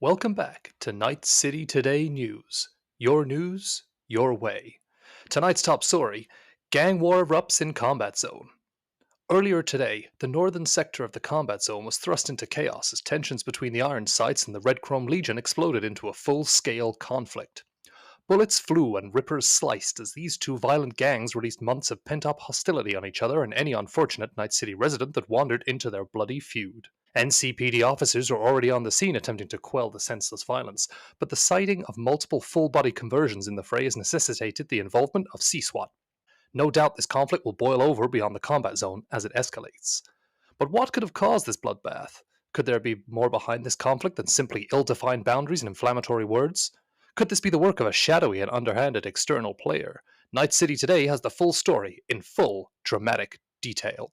Welcome back to Night City Today News. News, your way. Tonight's top story: gang war erupts in combat zone. Earlier today, the northern sector of the combat zone was thrust into chaos as tensions between the Iron Sights and the Red Chrome Legion exploded into a full-scale conflict. Bullets flew and rippers sliced as these two violent gangs released months of pent-up hostility on each other and any unfortunate Night City resident that wandered into their bloody feud. NCPD officers are already on the scene attempting to quell the senseless violence, but the sighting of multiple full-body conversions in the fray has necessitated the involvement of CSWAT. No doubt this conflict will boil over beyond the combat zone as it escalates. But what could have caused this bloodbath? Could there be more behind this conflict than simply ill-defined boundaries and inflammatory words? Could this be the work of a shadowy and underhanded external player? Night City Today has the full story in full dramatic detail.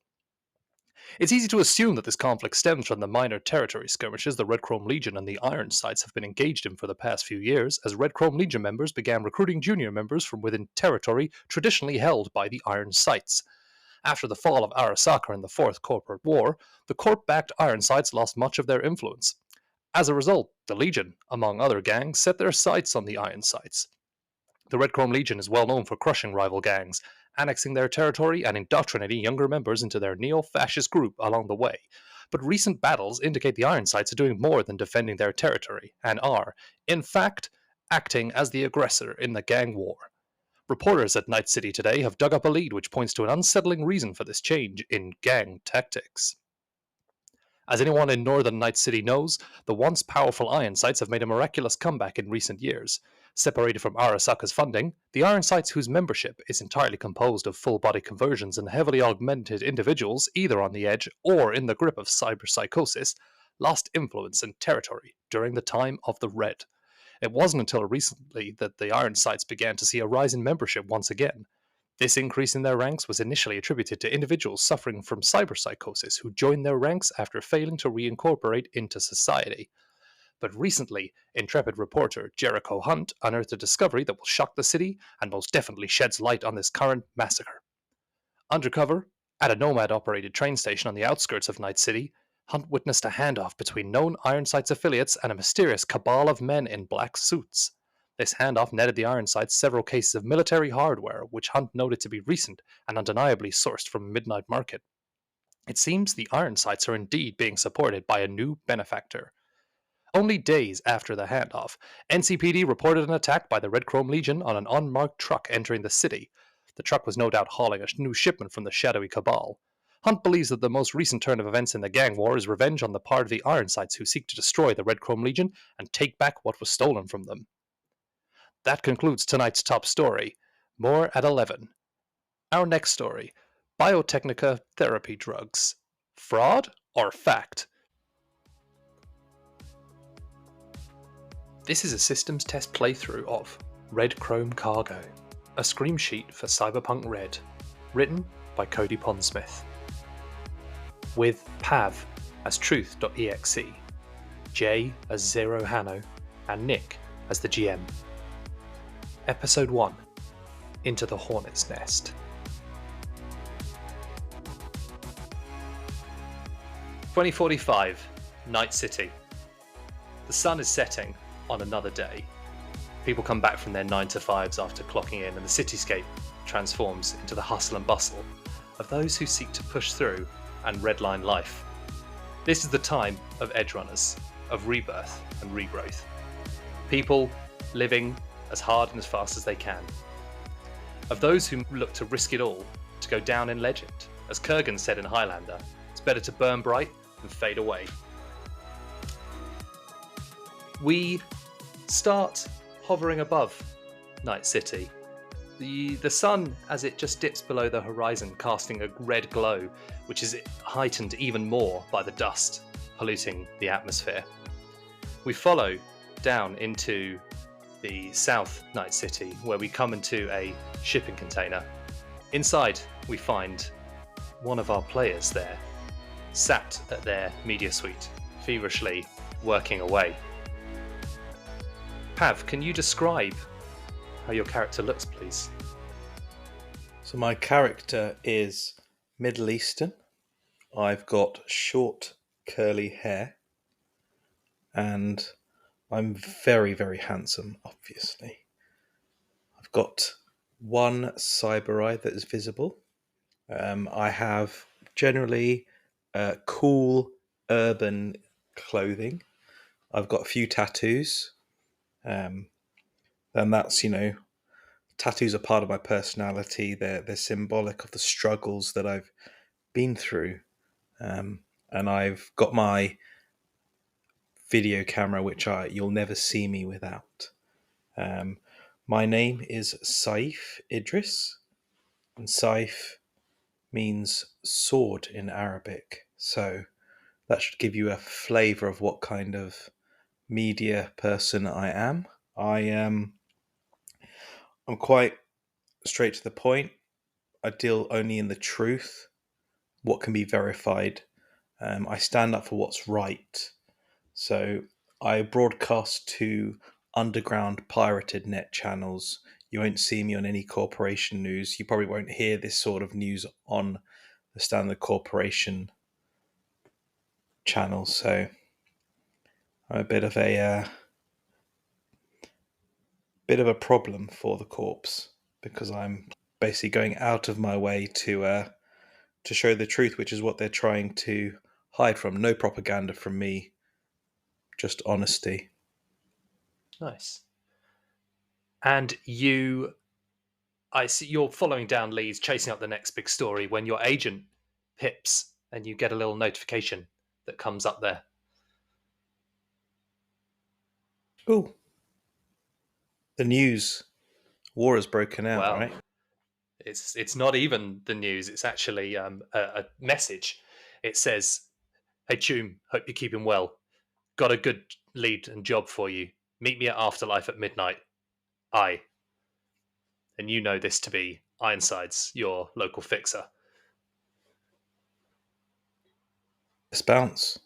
It's easy to assume that this conflict stems from the minor territory skirmishes the Red Chrome Legion and the Iron Sights have been engaged in for the past few years, as Red Chrome Legion members began recruiting junior members from within territory traditionally held by the Iron Sights. After the fall of Arasaka in the Fourth Corporate War, the Corp-backed Iron Sights lost much of their influence. As a result, the Legion, among other gangs, set their sights on the Iron Sights. The Red Chrome Legion is well known for crushing rival gangs, annexing their territory and indoctrinating younger members into their neo-fascist group along the way. But recent battles indicate the Iron Sights are doing more than defending their territory, and are, in fact, acting as the aggressor in the gang war. Reporters at Night City Today have dug up a lead which points to an unsettling reason for this change in gang tactics. As anyone in northern Night City knows, the once powerful Iron Sights have made a miraculous comeback in recent years. Separated from Arasaka's funding, the Iron Sights, whose membership is entirely composed of full-body conversions and heavily augmented individuals either on the edge or in the grip of cyberpsychosis, lost influence and territory during the time of the Red. It wasn't until recently that the Iron Sights began to see a rise in membership once again. This increase in their ranks was initially attributed to individuals suffering from cyberpsychosis who joined their ranks after failing to reincorporate into society. But recently, intrepid reporter Jericho Hunt unearthed a discovery that will shock the city and most definitely sheds light on this current massacre. Undercover, at a Nomad-operated train station on the outskirts of Night City, Hunt witnessed a handoff between known Iron Sights affiliates and a mysterious cabal of men in black suits. This handoff netted the Iron Sights several cases of military hardware, which Hunt noted to be recent and undeniably sourced from a midnight market. It seems the Iron Sights are indeed being supported by a new benefactor. Only days after the handoff, NCPD reported an attack by the Red Chrome Legion on an unmarked truck entering the city. The truck was no doubt hauling a new shipment from the shadowy cabal. Hunt believes that the most recent turn of events in the gang war is revenge on the part of the Iron Sights who seek to destroy the Red Chrome Legion and take back what was stolen from them. That concludes tonight's top story. More at 11. Our next story: Biotechnica therapy drugs. Fraud or fact? This is a systems test playthrough of Red Chrome Cargo, a Screamsheet for Cyberpunk Red, written by Cody Pondsmith. With Pav as Truth.exe, Jay as Zero Hano, and Nick as the GM. Episode 1: Into the Hornet's Nest. 2045, Night City. The sun is setting on another day. People come back from their 9-to-5s after clocking in, and the cityscape transforms into the hustle and bustle of those who seek to push through and redline life. This is the time of edge runners, of rebirth and regrowth. People living as hard and as fast as they can. Of those who look to risk it all, to go down in legend. As Kurgan said in Highlander, it's better to burn bright than fade away. We start hovering above Night City. The sun, as it just dips below the horizon, casting a red glow, which is heightened even more by the dust polluting the atmosphere. We follow down into the South Night City, where we come into a shipping container. Inside, we find one of our players there, sat at their media suite, feverishly working away. Pav, can you describe how your character looks, please? So my character is Middle Eastern. I've got short, curly hair, and I'm very, very handsome, obviously. I've got one cyber eye that is visible. I have generally cool urban clothing. I've got a few tattoos. Um, and that's, tattoos are part of my personality. They're symbolic of the struggles that I've been through. And I've got my video camera, which you'll never see me without. Um, my name is Saif Idris, and Saif means sword in Arabic. So that should give you a flavor of what kind of media person I am. I'm quite straight to the point. I deal only in the truth, what can be verified. I stand up for what's right. So I broadcast to underground pirated net channels. You won't see me on any corporation news. You probably won't hear this sort of news on the standard corporation channels. So I'm a bit of a problem for the corps because I'm basically going out of my way to show the truth, which is what they're trying to hide from. No propaganda from me, just honesty. Nice. And I see you're following down leads, chasing up the next big story when your agent pips and you get a little notification that comes up there. Oh, the news. War has broken out, Well, right? it's not even the news. It's actually a message. It says, "Hey Choom, hope you're keeping well. Got a good lead and job for you. Meet me at Afterlife at midnight. I." And you know this to be Ironsides, your local fixer. Let's bounce.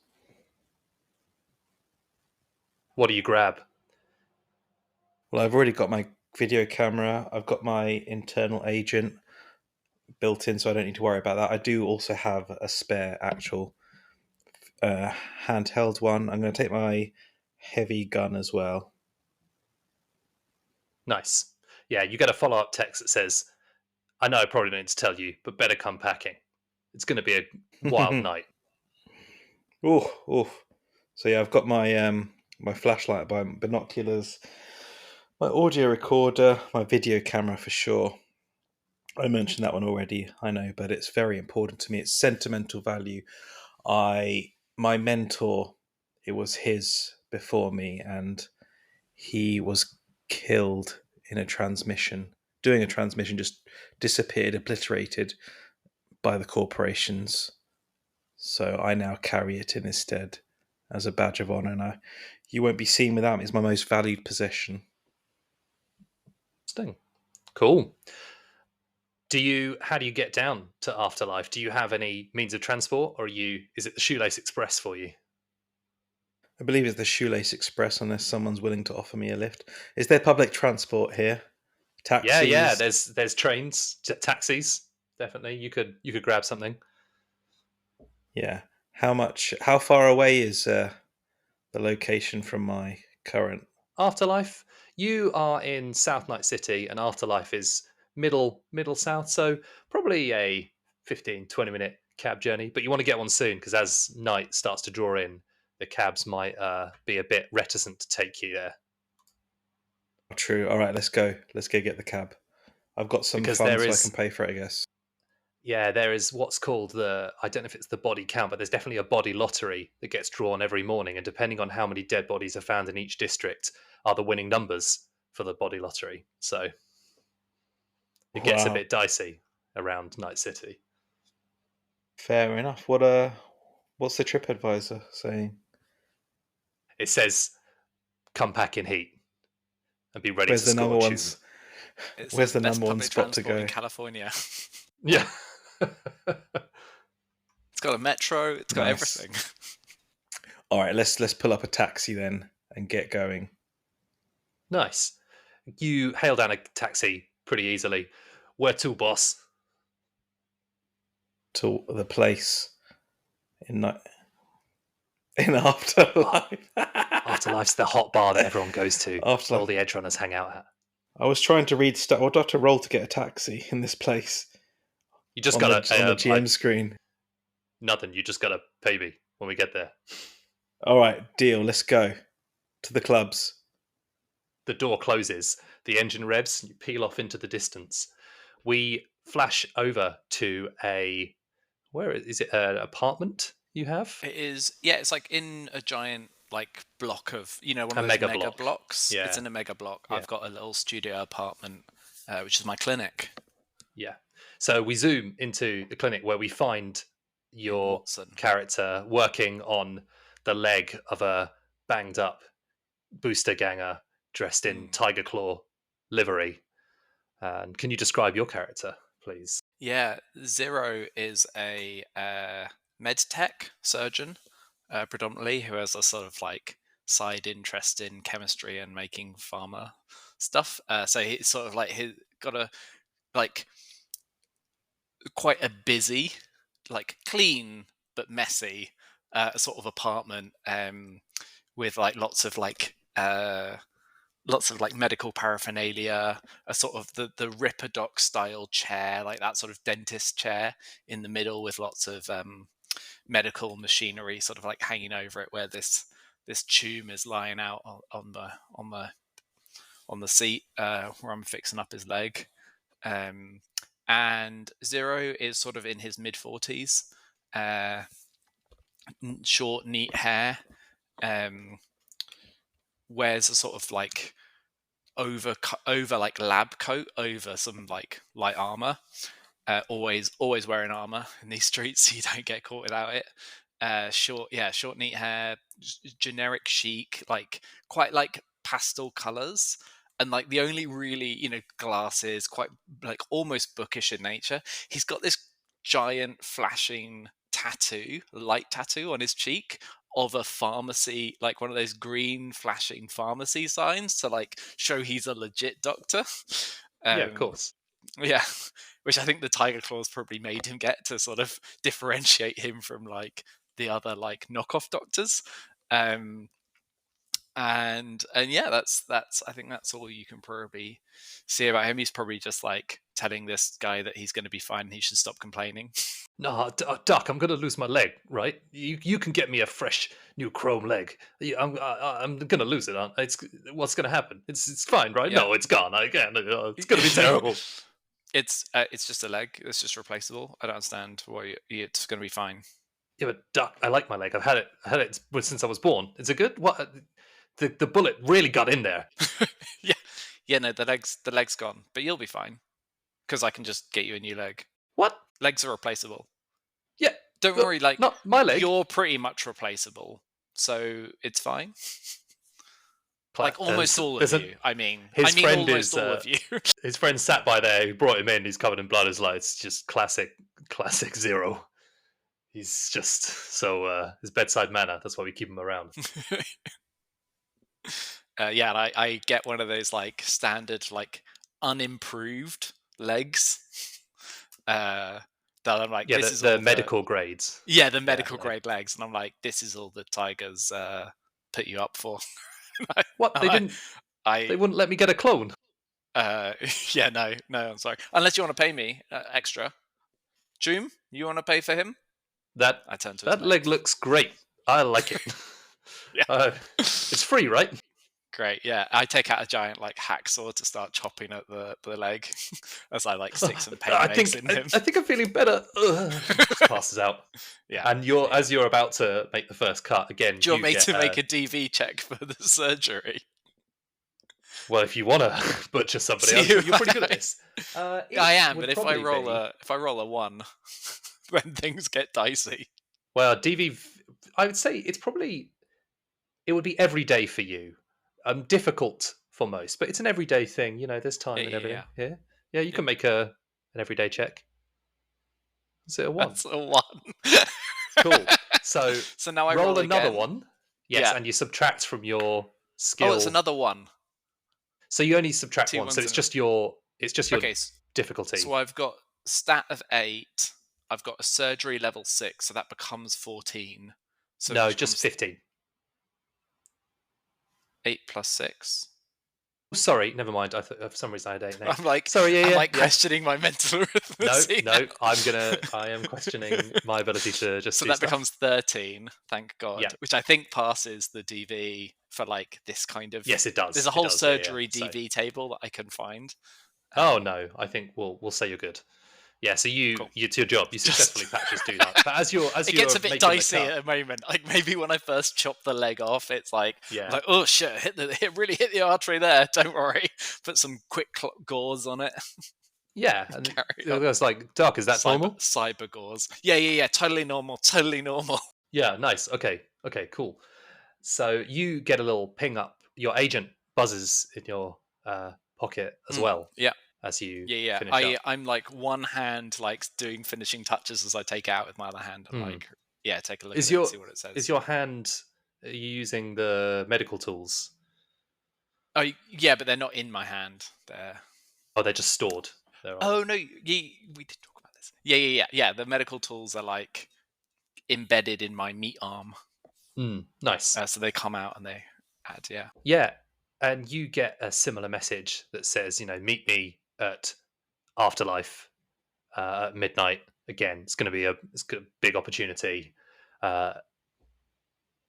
What do you grab? Well, I've already got my video camera. I've got my internal agent built in, so I don't need to worry about that. I do also have a spare actual uh, handheld one. I'm going to take my heavy gun as well. Nice. Yeah, you get a follow up text that says, "I know I probably don't need to tell you, but better come packing. It's going to be a wild night." Oh, oh. So yeah, I've got my flashlight, my binoculars, my audio recorder, my video camera for sure. I mentioned that one already, I know, but it's very important to me. It's sentimental value. My mentor, it was his before me, and he was killed in a transmission, doing a transmission, just disappeared, obliterated by the corporations. So I now carry it in his stead as a badge of honor, and you won't be seen without me. It's my most valued possession. Interesting. Cool. How do you get down to Afterlife? Do you have any means of transport, or is it the Shoelace Express for you? I believe it's the Shoelace Express, unless someone's willing to offer me a lift. Is there public transport here? Yeah. Taxis? There's trains, taxis. Definitely, you could grab something. Yeah. How far away is the location from my current? Afterlife, you are in South Night City, and Afterlife is middle south, so probably a 15-20 minute cab journey. But you want to get one soon because as night starts to draw in, the cabs might be a bit reticent to take you there True. All right, let's go. Let's go get the cab. I've got some because funds so I can pay for it, I guess. there is what's called I don't know if it's the body count, but there's definitely a body lottery that gets drawn every morning, and depending on how many dead bodies are found in each district, are the winning numbers for the body lottery. So it gets a Wow. bit dicey around Night City. Fair enough. What's the TripAdvisor saying? It says, "Come pack in heat and be ready Where's to the score number a one? tune." It Where's says the best number one public spot to transport in go? California. Yeah. It's got a metro. It's got Nice. everything. All right, let's pull up a taxi then and get going Nice. You hail down a taxi pretty easily. Where to, boss? to the place in in Oh, afterlife. Afterlife's the hot bar that everyone goes to. Afterlife. All the edge runners hang out at. I was trying to read stuff. I'd have to roll to get a taxi in this place You just on gotta the GM screen. nothing. You just gotta pay me when we get there. All right, deal. Let's go to the clubs. The door closes. The engine revs. You peel off into the distance. We flash over to where is it? An apartment you have? It is. Yeah, it's like in a giant like block of one of A those mega mega block. blocks. Yeah. It's in a mega block. Yeah. I've got a little studio apartment, which is my clinic. Yeah. So we zoom into the clinic where we find your Watson. character working on the leg of a banged up booster ganger dressed in tiger claw livery. And can you describe your character, please? Yeah, Zero is a med tech surgeon, predominantly, who has a sort of like side interest in chemistry and making pharma stuff. So he's sort of like he's got a like quite a busy, like clean but messy sort of apartment with like lots of like medical paraphernalia, a sort of the Ripper Doc style chair, like that sort of dentist chair in the middle with lots of medical machinery sort of like hanging over it, where this Choom is lying out on the seat where I'm fixing up his leg. And Zero is sort of in his mid-40s, short, neat hair, wears a sort of like over like lab coat over some like light armor. Always wearing armor in these streets, so you don't get caught without it. Short, neat hair, generic chic, like quite like pastel colors, and like the only really glasses, quite like almost bookish in nature. He's got this giant flashing light tattoo on his cheek of a pharmacy, like one of those green flashing pharmacy signs to like show he's a legit doctor. Yeah, of course. Yeah, which I think the tiger claws probably made him get to sort of differentiate him from like the other like knockoff doctors. And yeah, that's I think that's all you can probably see about him. He's probably just like telling this guy that he's going to be fine and he should stop complaining. No, Doc, I'm going to lose my leg, right? You can get me a fresh new chrome leg. I'm going to lose it. What's going to happen? It's fine, right? Yeah. No, it's gone. It's going to be terrible. It's just a leg. It's just replaceable. I don't understand why it's going to be fine. Yeah, but Doc, I like my leg. I've had it since I was born. Is it good? What? The bullet really got in there. Yeah. No, the leg's gone, but you'll be fine because I can just get you a new leg. What? Legs are replaceable. Yeah. Don't worry. Like, not my leg. You're pretty much replaceable, so it's fine. Like almost all of you. I mean, almost all of you. His friend sat by there. Who brought him in? He's covered in blood. He's like, it's just classic Zero. He's just so his bedside manner. That's why we keep him around. Yeah, and I get one of those like standard like unimproved legs. That I'm like, yeah, this is the medical grades. Yeah, the medical grade legs, and I'm like, this is all the tigers put you up for. What they didn't? They wouldn't let me get a clone. Yeah, no, I'm sorry. Unless you want to pay me extra. Choom, you want to pay for him? I turn to that leg looks great. I like it. Yeah, it's free, right? Great. Yeah, I take out a giant like hacksaw to start chopping at the leg as I like stick some pain eggs in him. I think I'm feeling better. Just passes out. Yeah, and as you're about to make the first cut again. Do you want me to make a DV check for the surgery? Well, if you want to butcher somebody else, you're pretty good at this. I am, but if I roll a 1, then things get dicey. Well, DV, I would say it would be every day for you. Difficult for most, but it's an everyday thing. There's time and everything. Yeah, you can make an everyday check. Is it a 1? That's a 1. Cool. So now I roll another again. 1. Yes, and you subtract from your skill. Oh, it's another 1. So you only subtract 1. So it's just your difficulty. So I've got stat of 8. I've got a surgery level 6, so that becomes 14. So no, just 15. 8 plus 6. Sorry, never mind. I thought for some reason I had 8 and 8. I'm like, Sorry, I'm yeah. questioning my mental No, arithmetic. no. I am questioning my ability to just So do that stuff. becomes 13, thank God. Yeah. Which I think passes the DV for like this kind of. Yes, it does. There's a It whole does, yeah, surgery so- DV table that I can find. Oh no, I think we'll say you're good. Yeah, so Cool. it's your job. You successfully patches through that. But as you're It gets a bit making the dicey cut- at a moment. Like maybe when I first chop the leg off, it's like, Yeah. like oh shit, really hit the artery there. Don't worry. Put some quick gauze on it. Yeah, and Carry on. it's like, Doc, is that normal? Cyber gauze. Yeah. Totally normal. Totally normal. Yeah, nice. Okay, cool. So you get a little ping up. Your agent buzzes in your pocket as well. Yeah. As you Yeah. finish up. I'm like one hand like doing finishing touches as I take it out with my other hand. I'm like, yeah, take a look at it and see what it says. Is your hand, are you using the medical tools? Oh yeah, but they're not in my hand. They're just stored. Oh no, we did talk about this. Yeah. The medical tools are like embedded in my meat arm. Nice. So they come out and they add. Yeah. Yeah, and you get a similar message that says, meet me at Afterlife at midnight. Again, it's going to be a big opportunity.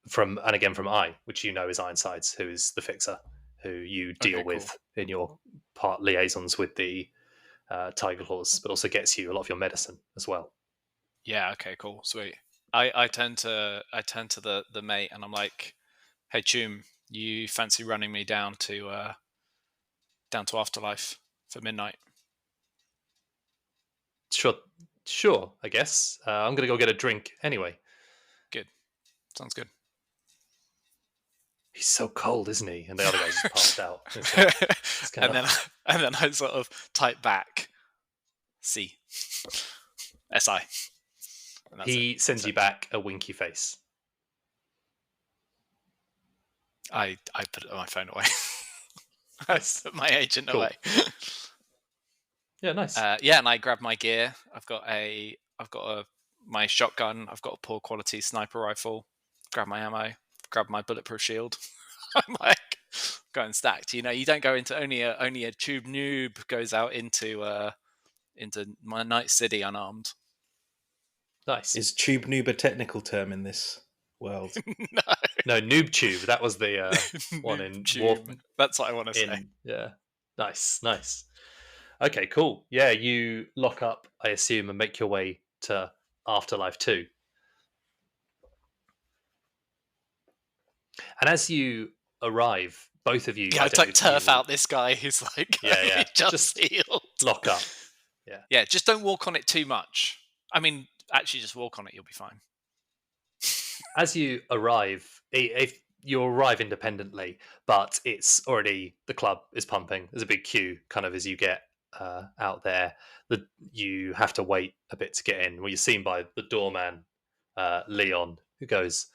From I, which is Ironsides, who is the fixer, who you deal with in your part liaisons with the Tiger Claws, but also gets you a lot of your medicine as well. Yeah. Okay. Cool. Sweet. I turn to the mate and I'm like, hey Choom, you fancy running me down to Afterlife for midnight? Sure. I guess I'm gonna go get a drink anyway. Good. Sounds good. He's so cold, isn't he? And the other guy just passed out. And then I sort of type back C SI. He sends you back a winky face. I put my phone away. I put my agent away. Yeah, nice. And I grab my gear. I've got my shotgun. I've got a poor quality sniper rifle. Grab my ammo. Grab my bulletproof shield. I'm like going stacked. You don't go into only a tube noob goes out into my night city unarmed. Nice. Is tube noob a technical term in this world? No, noob tube. That was the one in War. That's what I want to say. Yeah, nice. Okay, cool. Yeah, you lock up, I assume, and make your way to Afterlife 2. And as you arrive, both of you... Yeah, I like turf out this guy who's like... Yeah. just healed. Lock up. Yeah, just don't walk on it too much. I mean, actually, just walk on it, you'll be fine. As you arrive, if you arrive independently, but it's already... The club is pumping. There's a big queue kind of as you get out there. You have to wait a bit to get in. Well, you're seen by the doorman, Leon, who goes...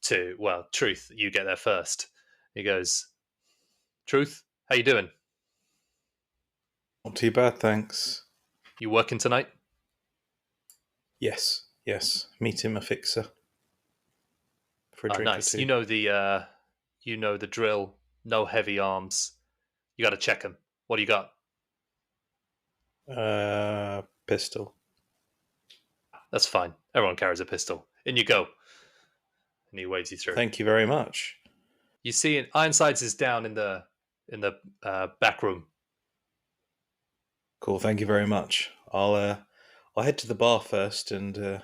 Truth, you get there first. He goes, Truth, how you doing? Not too bad, thanks. You working tonight? Yes. Meet him a fixer for a drink nice. or two. You know the drill. No heavy arms. You got to check him. What do you got? Pistol. That's fine. Everyone carries a pistol. In you go. And he waves you through. Thank you very much. You see, Ironsides is down in the back room. Cool. Thank you very much. I'll head to the bar first and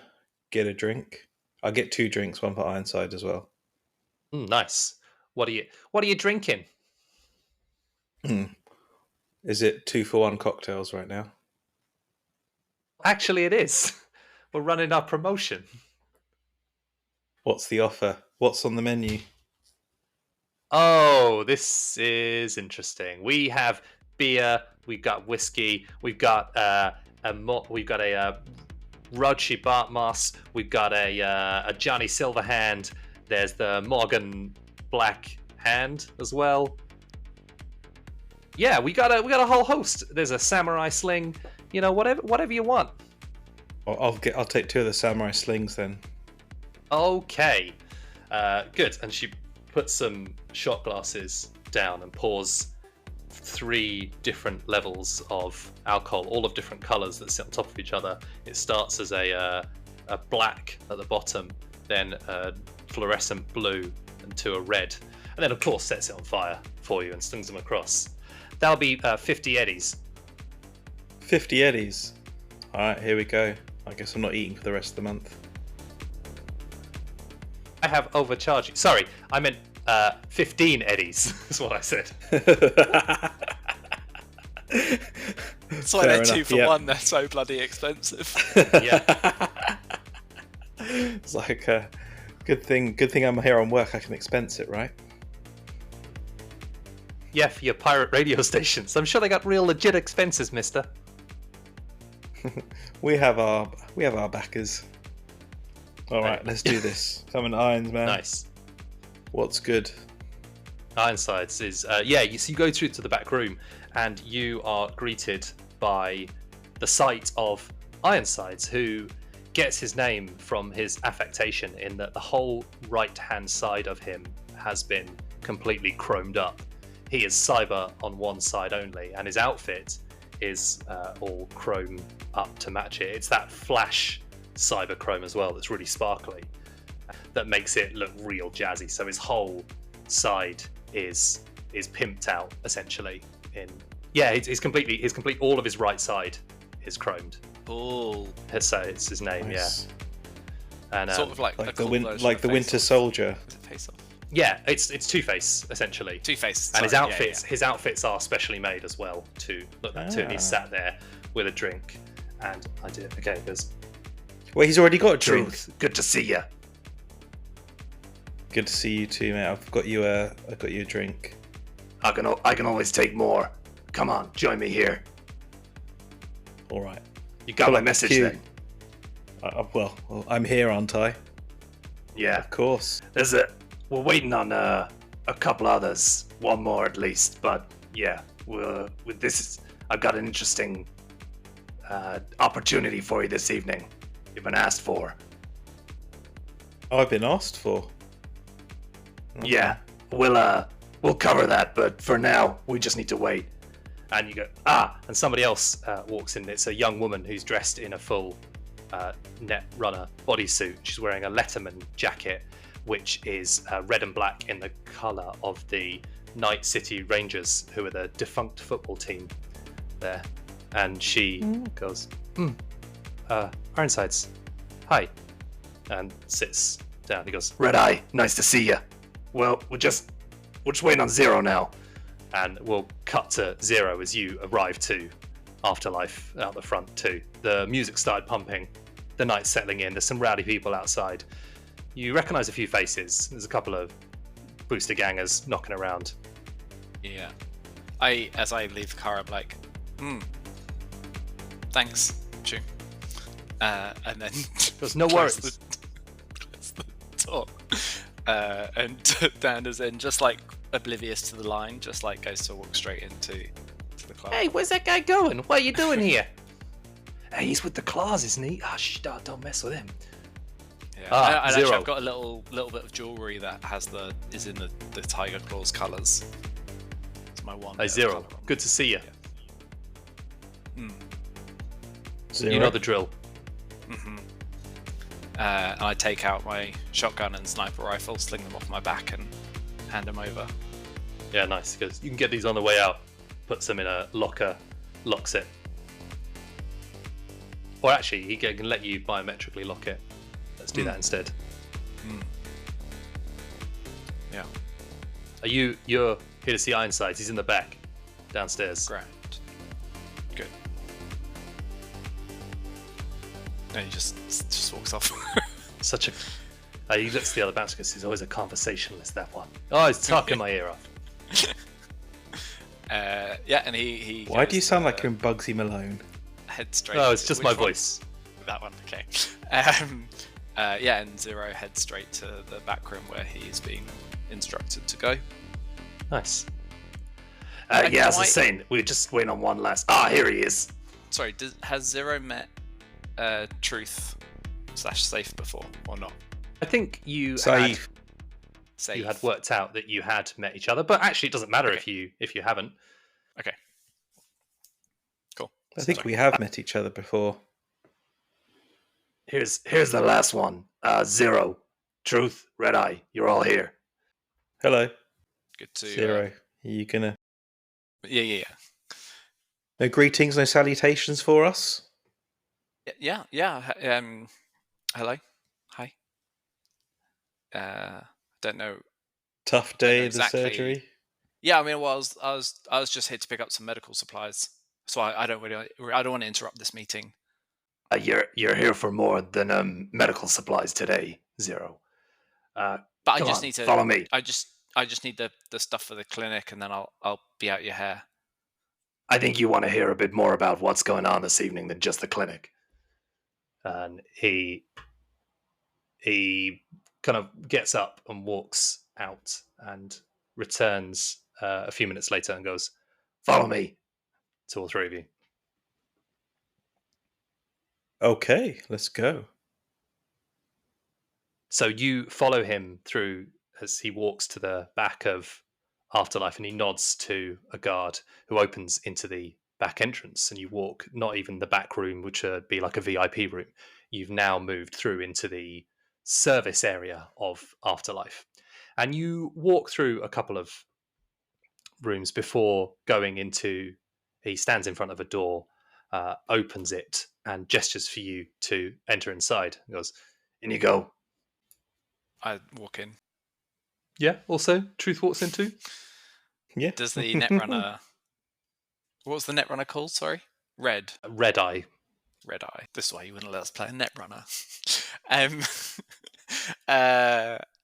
get a drink. I'll get 2 drinks, one for Ironside as well. Nice. What are you drinking? Is it 2-for-1 cocktails right now? Actually, it is. We're running our promotion. What's the offer? What's on the menu? Oh, this is interesting. We have beer. We've got whiskey. We've got a Rodshi Bartmoss. We've got a Johnny Silverhand. There's the Morgan Black Hand as well. Yeah, we got a whole host. There's a samurai sling. Whatever you want. I'll take 2 of the samurai slings then. Okay, good. And she puts some shot glasses down and pours 3 different levels of alcohol, all of different colours that sit on top of each other. It starts as a black at the bottom, then a fluorescent blue, and to a red, and then of course sets it on fire for you and slings them across. That'll be 50 eddies. 50 eddies. All right, here we go. I guess I'm not eating for the rest of the month. I have overcharged you. Sorry, I meant 15 eddies is what I said. That's why they're 2 for 1. They're so bloody expensive. Yeah. It's like good thing I'm here on work. I can expense it, right? Yeah, for your pirate radio stations. I'm sure they got real legit expenses, mister. We have our backers. All right, let's do this. Come on, Irons, man. Nice. What's good? Ironsides is so you go through to the back room and you are greeted by the sight of Ironsides, who gets his name from his affectation in that the whole right hand side of him has been completely chromed up. He is cyber on one side only, and his outfit is all chrome up to match it. It's that flash cyber chrome as well that's really sparkly, that makes it look real jazzy. So his whole side is pimped out essentially. All of his right side is chromed. Oh, So it's his name, Nice. yeah. And sort of like a cool version like of the Winter Face-Off. Soldier. Is it Face-Off? yeah, it's Two-Face essentially. Two-Face. And his sorry, outfits, his outfits are specially made as well to look that too. And he's sat there with a drink, and I did. Okay, there's Well, he's already got a drink. Truth. Good to see you. Good to see you too, mate. I've got you a drink. I can always take more. Come on, join me here. All right. You got my message Q. then? Well, I'm here, aren't I? Yeah. Of course. We're waiting on a couple others, one more at least. But yeah, with this, I've got an interesting opportunity for you this evening. You've been asked for. I've been asked for. Okay. Yeah, we'll cover that, but for now, we just need to wait. And you go, and somebody else walks in. It's a young woman who's dressed in a full net runner bodysuit. She's wearing a Letterman jacket, which is red and black in the colour of the Night City Rangers, who are the defunct football team there. And she goes, Ironsides, hi. And sits down. He goes, Red Eye, nice to see you. Well, we're just waiting on Zero now. And we'll cut to Zero as you arrive to Afterlife out the front too. The music started pumping. The night's settling in. There's some rowdy people outside. You recognise a few faces. There's a couple of booster gangers knocking around. Yeah. As I leave the car, I'm like, thanks, Choo. And then There's no close worries. close the door. And Dan is in, just like oblivious to the line, just like goes to walk straight into the club. Hey, where's that guy going? What are you doing here? Hey, he's with the claws, isn't he? Don't mess with him. Yeah. And Zero. actually, I've got a little bit of jewellery that is in the tiger claws colours. It's my one. Hey, Zero. Good to see you. Zero. You know the drill. And I take out my shotgun and sniper rifle, sling them off my back, and hand them over. Yeah, nice. Because you can get these on the way out. Puts them in a locker, locks it. Or actually, he can let you biometrically lock it. Let's do that instead. Yeah. You're here to see Ironsides. He's in the back, downstairs. Grand. Good. And he just walks off. Such a. He looks at the other bouncer because he's always a conversationalist. That one. Oh, he's talking my ear off. Yeah, and he. Why goes do you sound to like you're in Bugsy Malone? head straight? Oh, it's just which my one? voice. That one. Okay. Yeah, and Zero heads straight to the back room where he's being instructed to go. Nice. And Yeah, as I was why- saying, we're just waiting on one last. Here he is. Sorry, has Zero met Truth / Safe before or not? I think you had Safe. safe. You had worked out that you had met each other, but actually, it doesn't matter Okay. if you haven't. Okay. Cool. I think we have met each other before. Here's the last one. Zero, Truth, Red Eye. You're all here. Hello, Good to Zero. Are you gonna? Yeah. No greetings, no salutations for us. Yeah. Hello. Hi. Don't know. Tough day, exactly. the surgery. Yeah, I mean, well, I was just here to pick up some medical supplies, so I don't want to interrupt this meeting. You're here for more than medical supplies today, Zero. But I just need to follow me. I just need the stuff for the clinic, and then I'll be out your hair. I think you want to hear a bit more about what's going on this evening than just the clinic. And he kind of gets up and walks out and returns a few minutes later and goes, "Follow me," to all three of you. Okay, let's go. So you follow him through as he walks to the back of Afterlife, and he nods to a guard who opens into the back entrance, and you walk not even the back room, which would be like a VIP room. You've now moved through into the service area of Afterlife, and you walk through a couple of rooms before going into. He stands in front of a door, opens it, and gestures for you to enter inside. He goes, "In you go." I walk in. Yeah. Also, Truth walks in too. Yeah. Does the Netrunner? What was the Netrunner called? Sorry, Red Eye. Eye. This is why you wouldn't let us play a Netrunner.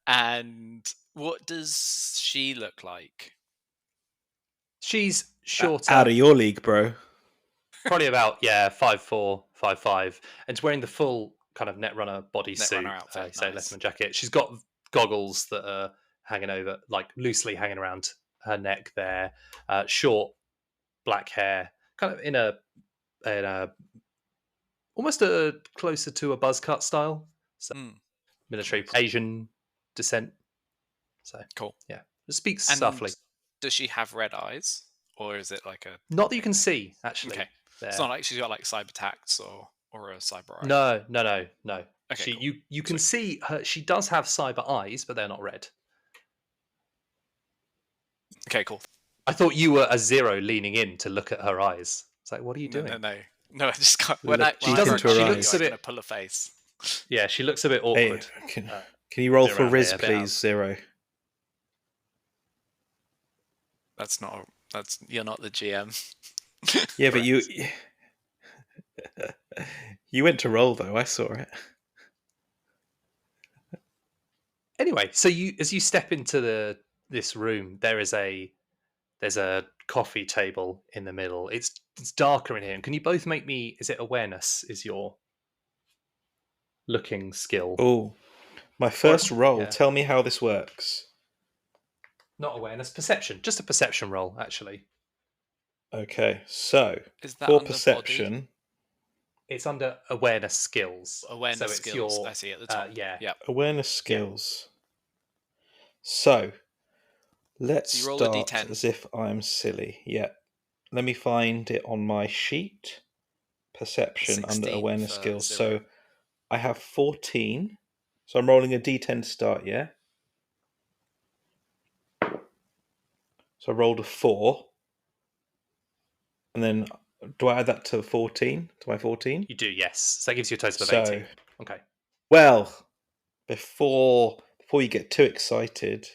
And what does she look like? She's shorter, Out of your league, bro. probably about 5'4", 5'5", and she's wearing the full kind of Netrunner bodysuit, Netrunner outfit, say nice. Letterman jacket. She's got goggles that are hanging over, like loosely hanging around her neck there. Short black hair, kind of in a almost closer to a buzz cut style. So military Asian descent. So Cool. Yeah, it speaks And softly. does she have red eyes, or is it like a? Not that you can see, actually. Okay. There. It's not like she's got like cyber tax or a cyber eye. No. Okay, Cool. You can Sweet. see her. She does have cyber eyes, but they're not red. Okay, cool. I thought you were a Zero leaning in to look at her eyes. It's like, what are you doing? No. I just got She doesn't. She looks a bit. Gonna pull a face. Yeah, she looks a bit awkward. Hey, can you roll Zero for around Riz, here, a bit please, Zero? You're not the GM. Yeah, but you you went to roll though. I saw it. Anyway, so as you step into this room, there's a coffee table in the middle. It's darker in here. And can you both make me? Is it awareness? Is your looking skill? Oh, my first roll. Yeah. Tell me how this works. Not awareness, perception. Just a perception roll, actually. Okay, so Is that for under perception, body? It's under awareness skills. Awareness so it's skills. I see at the top. Yeah. Awareness skills. So let's So you roll a start D10. as if I'm silly. Yeah. Let me find it on my sheet. Perception under 16 awareness for skills. Zero. So I have 14. So I'm rolling a D10 to start, yeah? So I rolled a 4. And then do I add that to 14? To my 14? You do, yes. So that gives you a total of So- 18. Okay. Well, before you get too excited,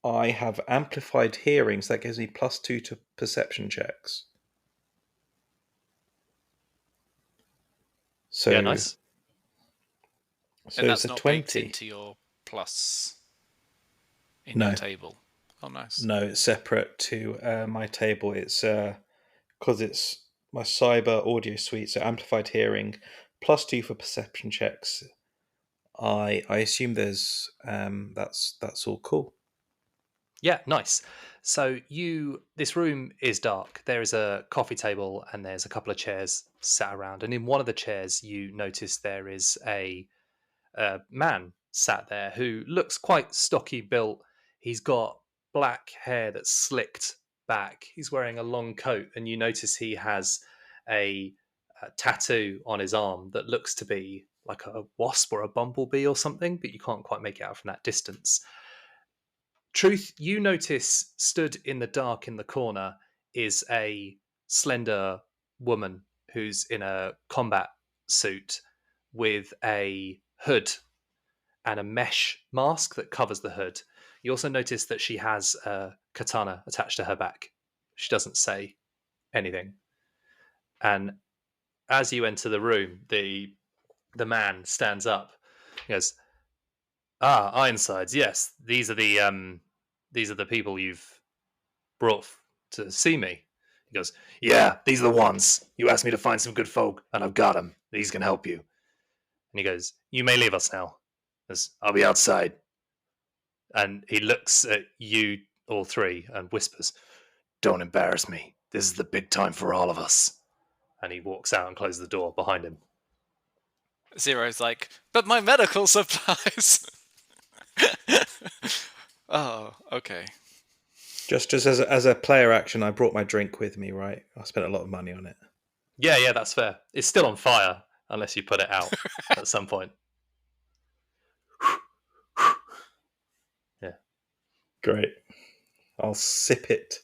I have amplified hearing, so that gives me +2 to perception checks. So Yeah, nice. So And it's that's a not 20. baked into your plus in No. your table. Oh, nice. No, it's separate to my table. It's because it's my cyber audio suite, so amplified hearing, +2 for perception checks. I assume there's that's all cool. Yeah, nice. So this room is dark. There is a coffee table and there's a couple of chairs sat around. And in one of the chairs, you notice there is a man sat there who looks quite stocky built. He's got black hair that's slicked back. He's wearing a long coat, and you notice he has a tattoo on his arm that looks to be like a wasp or a bumblebee or something, but you can't quite make it out from that distance. Truth, you notice stood in the dark in the corner is a slender woman who's in a combat suit with a hood and a mesh mask that covers the hood. You also notice that she has a katana attached to her back. She doesn't say anything. And as you enter the room, the man stands up. He goes, "Ah, Ironsides. Yes, these are the people you've brought to see me." He goes, "Yeah, these are the ones. You asked me to find some good folk, and I've got them. These can help you." And he goes, "You may leave us now. He goes, I'll be outside." And he looks at you all three and whispers, "Don't embarrass me. This is the big time for all of us." And he walks out and closes the door behind him. Zero's like, but my medical supplies. Oh, okay. Just as a player action, I brought my drink with me, right? I spent a lot of money on it. Yeah, that's fair. It's still on fire unless you put it out at some point. Yeah. Great. I'll sip it.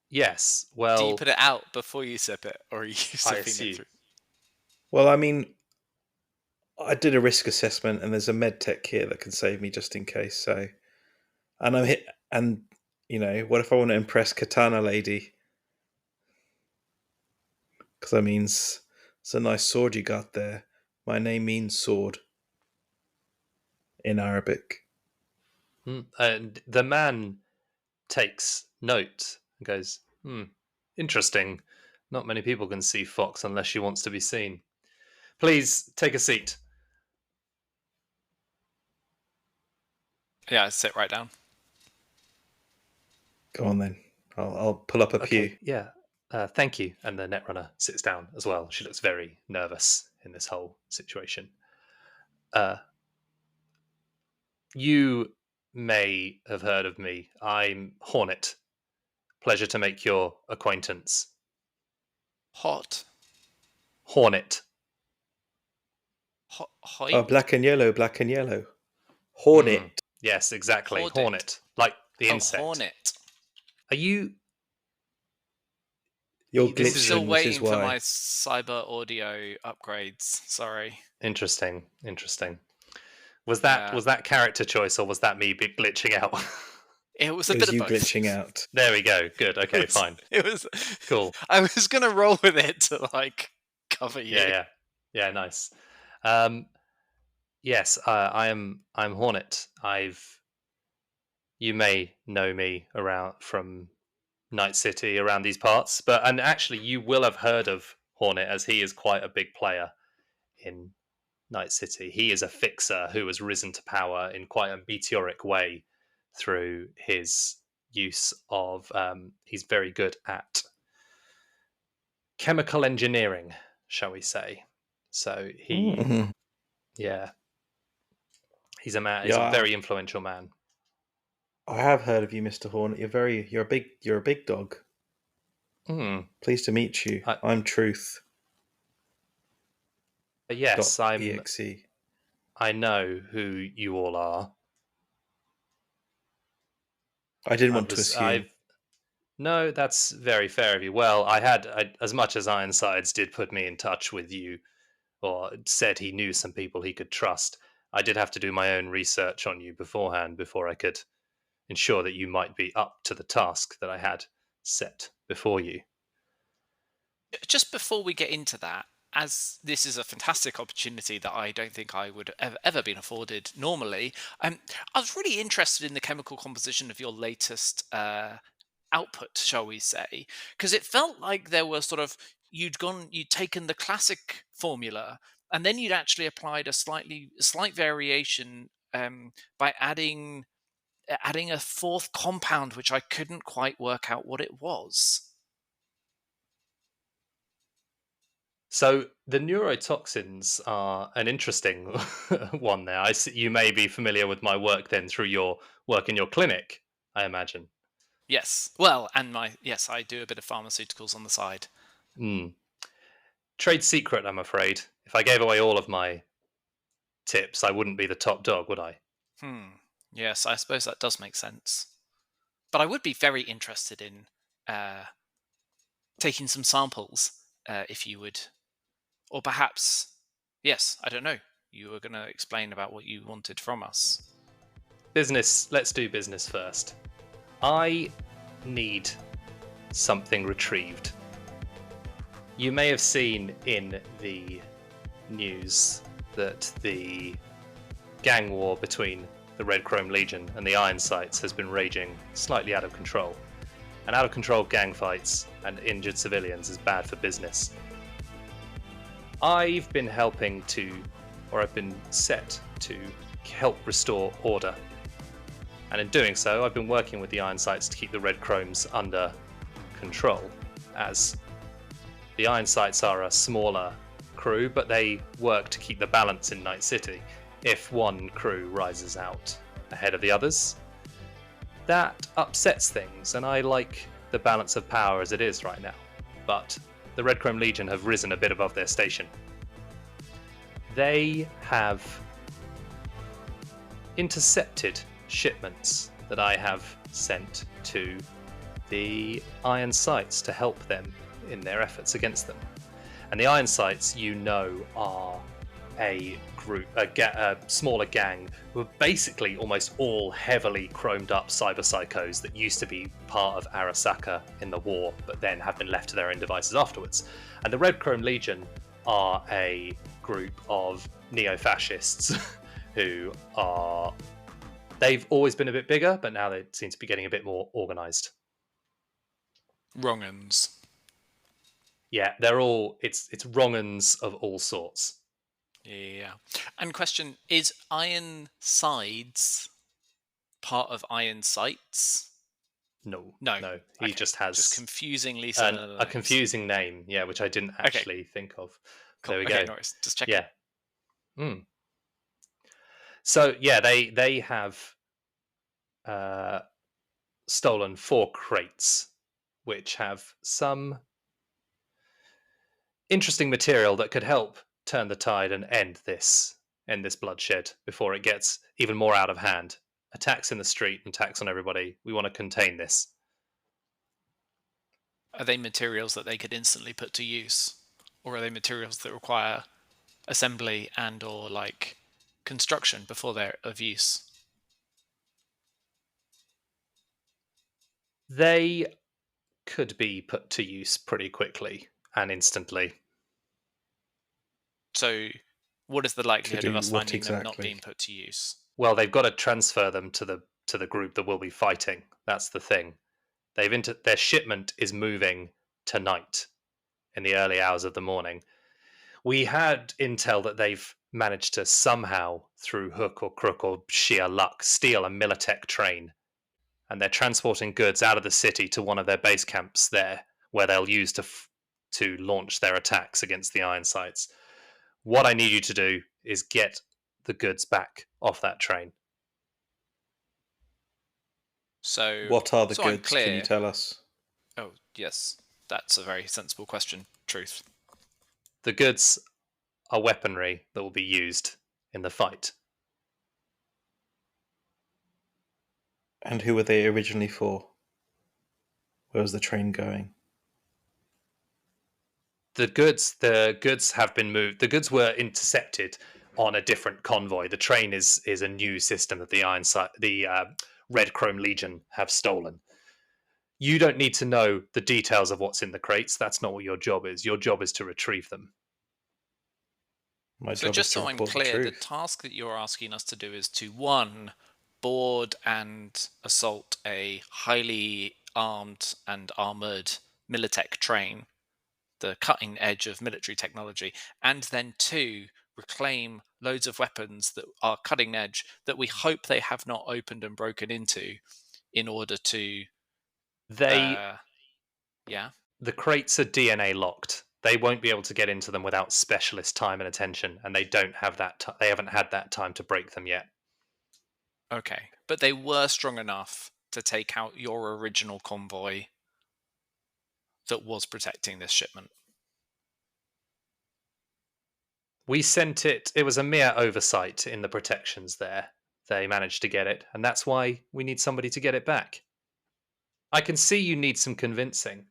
Yes. Well, do you put it out before you sip it, or are you sipping it through? Well, I mean, I did a risk assessment, and there's a med tech here that can save me just in case. So, and I'm hit. And what if I want to impress Katana Lady? Because that means it's a nice sword you got there. My name means sword in Arabic. And the man takes note and goes, interesting. Not many people can see Fox unless she wants to be seen. Please take a seat. Yeah, sit right down. Go on then. I'll pull up a pew. Yeah. Thank you. And the Netrunner sits down as well. She looks very nervous in this whole situation. You may have heard of me. I'm Hornet. Pleasure to make your acquaintance. Hot. Hornet. Oh, black and yellow. Hornet. Yes, exactly. Hornet. Like the insect. Hornet. Are you... You're I'm glitching, still waiting for my cyber audio upgrades. Sorry. Interesting. Was that character choice, or was that me glitching out? It was a bit of both. Glitching out. There we go. Good. Okay, fine. It was cool. I was gonna roll with it to cover you. Yeah. Nice. Yes, I'm Hornet. You may know me from Night City, around these parts, and actually you will have heard of Hornet, as he is quite a big player in Night City. He is a fixer who has risen to power in quite a meteoric way through his use of he's very good at chemical engineering, shall we say. So he he's a man. He's a very influential man. I have heard of you, Mr. Hornet. You're a big dog. Pleased to meet you. I'm Truth. Yes, I'm .exe. I know who you all are. I didn't want to assume. No, that's very fair of you. Well, as much as Ironsides did put me in touch with you, or said he knew some people he could trust, I did have to do my own research on you beforehand before I could ensure that you might be up to the task that I had set before you. Just before we get into that, as this is a fantastic opportunity that I don't think I would have ever been afforded normally, I was really interested in the chemical composition of your latest output, shall we say, because it felt like there were you'd taken the classic formula and then you'd actually applied a slight variation by adding a fourth compound, which I couldn't quite work out what it was. So the neurotoxins are an interesting one there. You may be familiar with my work then through your work in your clinic, I imagine. Yes. Well, and yes, I do a bit of pharmaceuticals on the side. Hmm. Trade secret, I'm afraid. If I gave away all of my tips, I wouldn't be the top dog, would I? Yes, I suppose that does make sense. But I would be very interested in taking some samples, if you would, or perhaps, yes, I don't know. You were going to explain about what you wanted from us. Business, let's do business first. I need something retrieved. You may have seen in the news that the gang war between the Red Chrome Legion and the Iron Sights has been raging slightly out of control. And out of control gang fights and injured civilians is bad for business. I've been I've been set to help restore order. And in doing so, I've been working with the Iron Sights to keep the Red Chromes under control, as the Iron Sights are a smaller crew, but they work to keep the balance in Night City. If one crew rises out ahead of the others, that upsets things, and I like the balance of power as it is right now. But the Red Chrome Legion have risen a bit above their station. They have intercepted shipments that I have sent to the Iron Sights to help them in their efforts against them. And the Iron Sights, are a group, a smaller gang who are basically almost all heavily chromed up cyber psychos that used to be part of Arasaka in the war, but then have been left to their own devices afterwards. And the Red Chrome Legion are a group of neo-fascists who are... They've always been a bit bigger, but now they seem to be getting a bit more organised. Wrong-uns. Yeah, they're all... It's wrong-uns of all sorts. Yeah. And question, is Iron Sides part of Iron Sights? No. He Okay. just has just confusingly a similar names. confusing name, yeah, which I didn't actually think of. Cool. There we okay, go. No worries. Just check Yeah. So yeah, they have stolen 4 crates, which have some interesting material that could help turn the tide and end this bloodshed before it gets even more out of hand. Attacks in the street and attacks on everybody. We want to contain this. Are they materials that they could instantly put to use? Or are they materials that require assembly and or like construction before they're of use? They could be put to use pretty quickly and instantly. So what is the likelihood of do us what finding them not exactly? being put to use? Well, they've got to transfer them to the group that will be fighting. That's the thing. Their shipment is moving tonight in the early hours of the morning. We had intel that they've managed to somehow, through hook or crook or sheer luck, steal a Militech train, and they're transporting goods out of the city to one of their base camps there, where they'll use to launch their attacks against the Iron Sights. What I need you to do is get the goods back off that train. So What are the so I'm goods? clear. Can you tell us? Oh, yes. That's a very sensible question. Truth. The goods are weaponry that will be used in the fight. And who were they originally for? Where was the train going? The goods have been moved. The goods were intercepted on a different convoy. The train is a new system that the Red Chrome Legion have stolen. You don't need to know the details of what's in the crates. That's not what your job is. Your job is to retrieve them. My So job just is to so I'm report clear, the the truth. task that you're asking us to do is to, one, board and assault a highly armed and armoured Militech train, the cutting edge of military technology, and then two, reclaim loads of weapons that are cutting edge that we hope they have not opened and broken into in order to They yeah The crates are DNA locked. They won't be able to get into them without specialist time and attention, and they don't have that. They haven't had that time to break them yet. Okay, but they were strong enough to take out your original convoy that was protecting this shipment. We sent it. It was a mere oversight in the protections there. They managed to get it, and that's why we need somebody to get it back. I can see you need some convincing.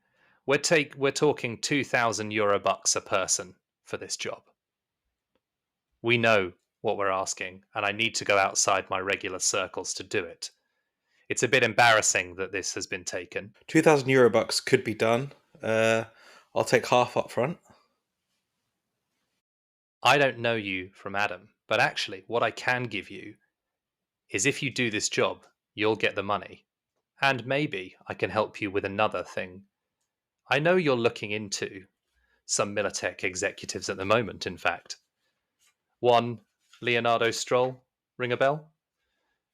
We're talking €2,000 bucks a person for this job. We know what we're asking, and I need to go outside my regular circles to do it. It's a bit embarrassing that this has been taken. €2,000 could be done. I'll take half up front. I don't know you from Adam, but actually, what I can give you is if you do this job, you'll get the money. And maybe I can help you with another thing. I know you're looking into some Militech executives at the moment, in fact. One, Leonardo Stroll, ring a bell?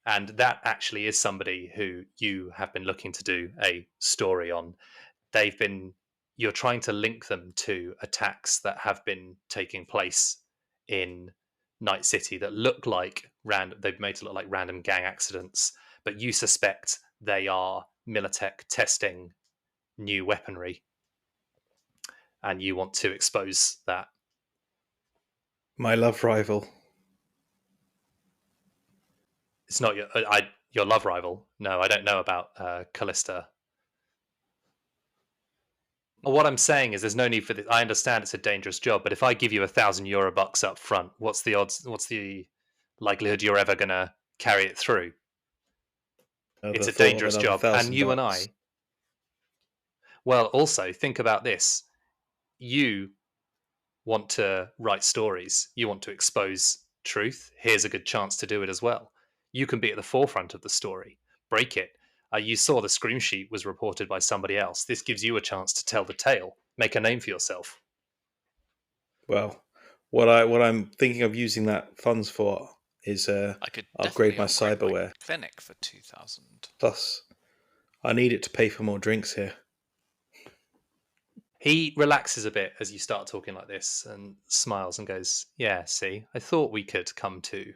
And that actually is somebody who you have been looking to do a story on. You're trying to link them to attacks that have been taking place in Night City that look like they've made it look like random gang accidents, but you suspect they are Militech testing new weaponry, and you want to expose that. My love rival. It's not your love rival. No, I don't know about Callista. What I'm saying is, there's no need for this. I understand it's a dangerous job, but if I give you €1,000 bucks up front, what's the odds? What's the likelihood you're ever going to carry it through? It's a dangerous job, and you and I. Well, also think about this: you want to write stories, you want to expose truth. Here's a good chance to do it as well. You can be at the forefront of the story, break it. You saw the Screamsheet was reported by somebody else. This gives you a chance to tell the tale, make a name for yourself. Well, what I'm thinking of using that funds for is I could upgrade my upgrade cyberware. my clinic for 2,000. Plus, I need it to pay for more drinks here. He relaxes a bit as you start talking like this and smiles and goes, "Yeah, see, I thought we could come to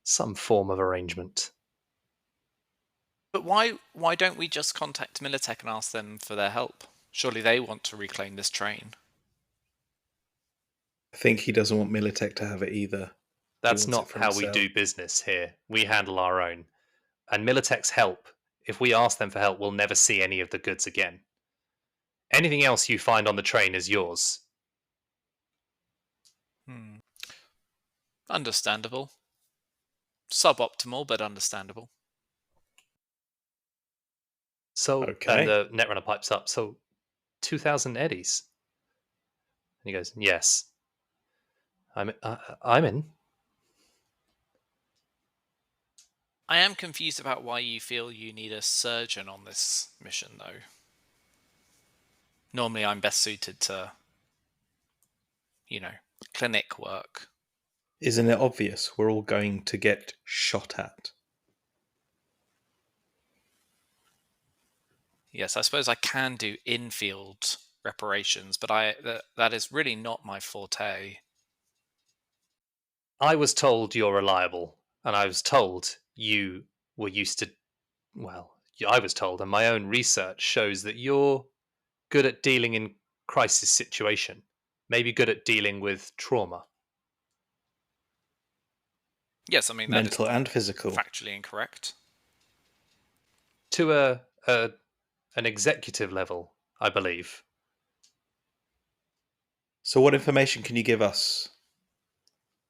some form of arrangement." But why don't we just contact Militech and ask them for their help? Surely they want to reclaim this train. I think he doesn't want Militech to have it either. That's not how we do business here. We handle our own. And Militech's help, if we ask them for help, we'll never see any of the goods again. Anything else you find on the train is yours. Understandable. Suboptimal, but understandable. So, Okay. and the Netrunner pipes up, so 2,000 eddies? And he goes, "Yes. I'm in." I am confused about why you feel you need a surgeon on this mission, though. Normally I'm best suited to, clinic work. Isn't it obvious? We're all going to get shot at. Yes, I suppose I can do in-field reparations, but that is really not my forte. I was told you're reliable, and I was told you were used to. Well, I was told, and my own research shows that you're good at dealing in crisis situation, maybe good at dealing with trauma. Yes, I mean, that mental is and physical. factually incorrect. To an executive level, I believe. So what information can you give us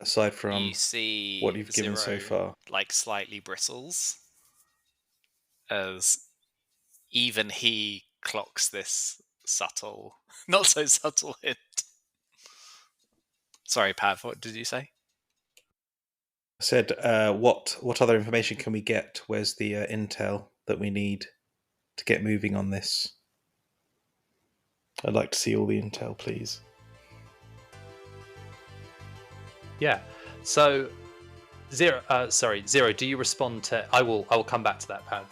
aside from You see what you've given so Zero, far? like, slightly bristles as even he clocks this subtle, not so subtle hint. Sorry, Pav, what did you say? I said, what other information can we get? Where's the intel that we need to get moving on this? I'd like to see all the intel, please. Yeah. So, Zero. Do you respond to? I will come back to that, Pav.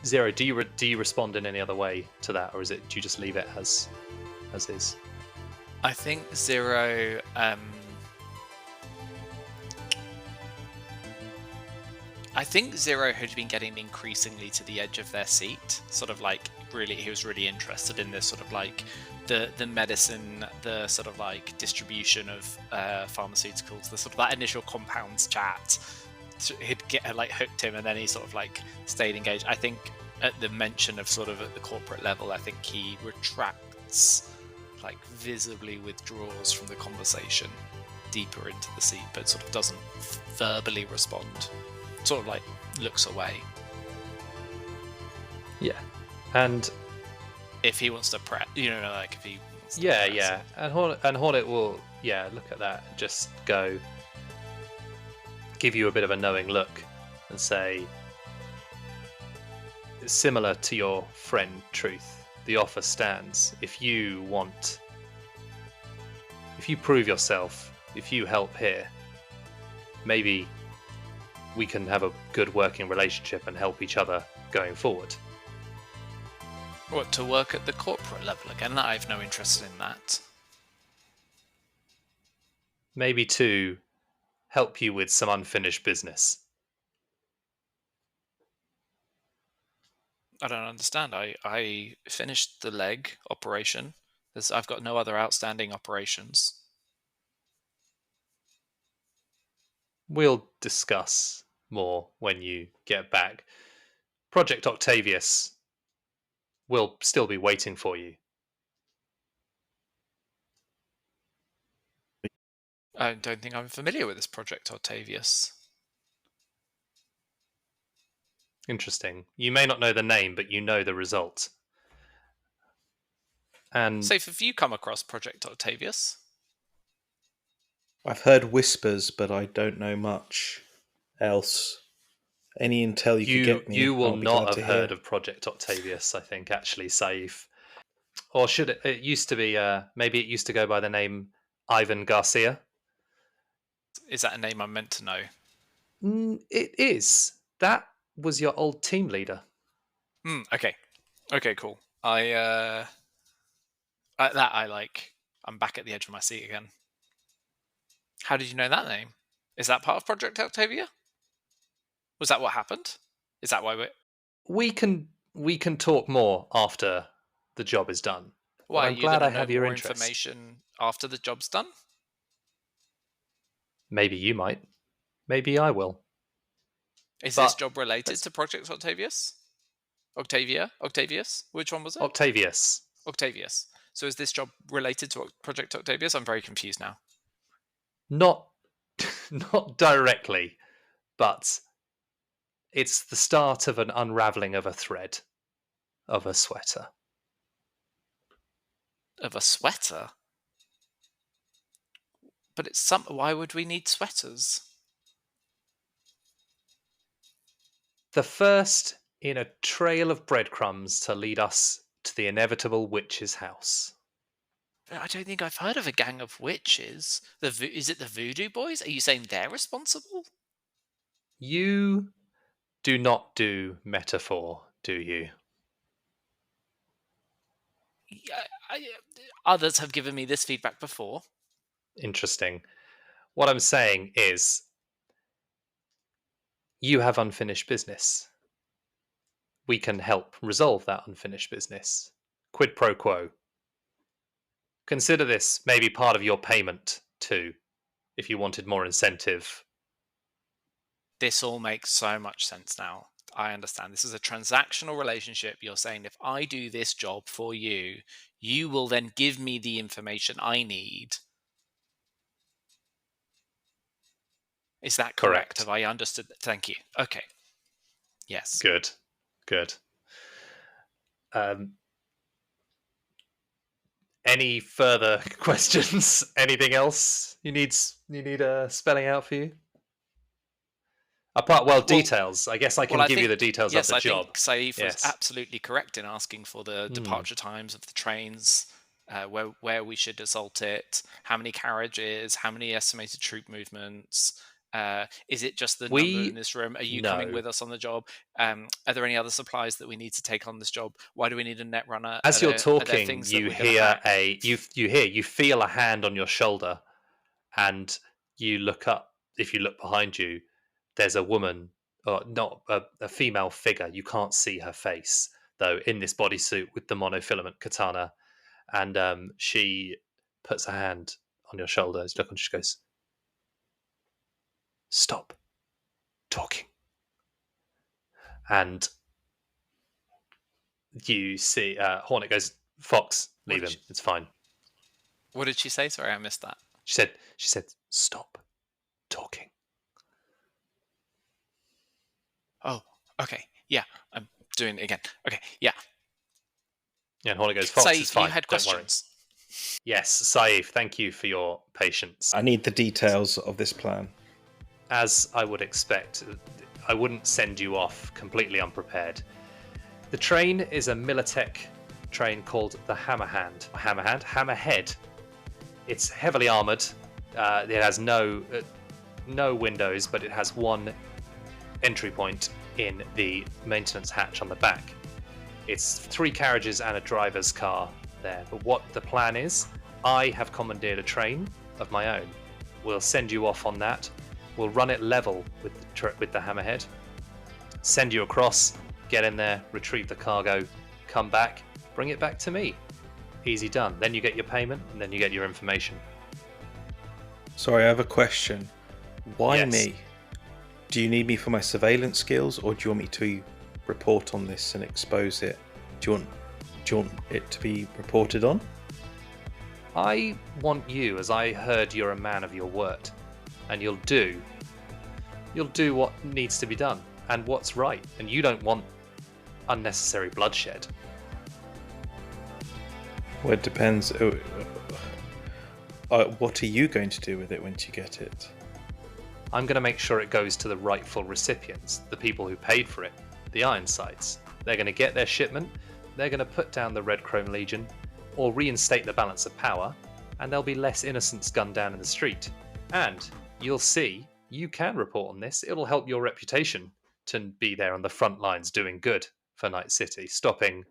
Zero. Do you respond in any other way to that, or do you just leave it as? as is. I think Zero. I think Zero had been getting increasingly to the edge of their seat. Sort of like he was really interested in this sort of like the medicine, the sort of like distribution of pharmaceuticals, the sort of that initial compounds chat. He'd get like hooked him, and then he sort of like stayed engaged. I think at the mention of sort of at the corporate level, I think he retracts, like visibly withdraws from the conversation deeper into the seat, but sort of doesn't verbally respond. Sort of like looks away. Yeah, and if he wants to press, like if he wants to yeah, and Hornet will look at that and just go, give you a bit of a knowing look, and say, similar to your friend Truth, the offer stands. If you prove yourself, if you help here, maybe we can have a good working relationship and help each other going forward. What, to work at the corporate level again? I have no interest in that. Maybe to help you with some unfinished business. I don't understand. I finished the leg operation. I've got no other outstanding operations. We'll discuss more when you get back. Project Octavius will still be waiting for you. I don't think I'm familiar with this Project Octavius. Interesting. You may not know the name, but you know the result. And Safe, have you come across Project Octavius? I've heard whispers, but I don't know much else. Any intel you could get me, you will I'll be not glad have to heard hear. of Project Octavius, I think, actually, Saif. Or should it? It used to be. Maybe it used to go by the name Ivan Garcia. Is that a name I'm meant to know? It is. That was your old team leader. Okay. Okay, cool. I'm back at the edge of my seat again. How did you know that name? Is that part of Project Octavia? Was that what happened? Is that why we can talk more after the job is done. Why, I'm are you glad going to I know have your more interest. information after the job's done? Maybe you might. Maybe I will. Is this job related to Project Octavius? Octavius? Which one was it? Octavius. So is this job related to Project Octavius? I'm very confused now. Not directly, but it's the start of an unraveling of a thread of a sweater. Of a sweater? But why would we need sweaters? The first in a trail of breadcrumbs to lead us to the inevitable witch's house. I don't think I've heard of a gang of witches. Is it the Voodoo Boys? Are you saying they're responsible? You do not do metaphor, do you? Yeah, others have given me this feedback before. Interesting. What I'm saying is, you have unfinished business. We can help resolve that unfinished business. Quid pro quo. Consider this maybe part of your payment too, if you wanted more incentive. This all makes so much sense now. I understand. This is a transactional relationship. You're saying if I do this job for you, you will then give me the information I need. Is that correct? Have I understood that? Thank you. Okay. Yes. Good. Any further questions? Anything else you need spelling out for you? Details. I guess I can give you the details of the job. Yes, I think Saif was absolutely correct in asking for the departure times of the trains, where we should assault it, how many carriages, how many estimated troop movements, Is it just the number in We this room? Are you coming know. with us on the job? Are there any other supplies that we need to take on this job? Why do we need a net runner? As you're Are there talking, things that you we're going to hear hack? you feel a hand on your shoulder, and you look up. If you look behind you, there's a woman, or not a female figure. You can't see her face though, in this bodysuit with the monofilament katana, and she puts a hand on your shoulder. As you look, and she goes, "Stop talking." And you see Hornet goes, "Fox, What leave did him. she, It's fine." what did she say? Sorry, I missed that. She said, "Stop talking." Oh, okay. Yeah, I'm doing it again. Okay, yeah. And Hornet goes, "Fox, it's Saif, you fine. had Don't worry." questions. Yes, Saif, thank you for your patience. I need the details of this plan. As I would expect, I wouldn't send you off completely unprepared. The train is a Militech train called the Hammerhead. It's heavily armored. It has no windows, but it has one entry point in the maintenance hatch on the back. It's 3 carriages and a driver's car there. But what the plan is, I have commandeered a train of my own. We'll send you off on that. We'll run it level with the Hammerhead. Send you across, get in there, retrieve the cargo, come back, bring it back to me. Easy done. Then you get your payment, and then you get your information. Sorry, I have a question. Why Yes. me? Do you need me for my surveillance skills, or do you want me to report on this and expose it? Do you want it to be reported on? I want you, as I heard you're a man of your word, and you'll do what needs to be done and what's right, and you don't want unnecessary bloodshed. Well, it depends. What are you going to do with it once you get it? I'm going to make sure it goes to the rightful recipients, the people who paid for it, the Ironsides. They're going to get their shipment, they're going to put down the Red Chrome Legion, or reinstate the balance of power, and there'll be less innocents gunned down in the street. And you'll see, you can report on this. It'll help your reputation to be there on the front lines doing good for Night City, stopping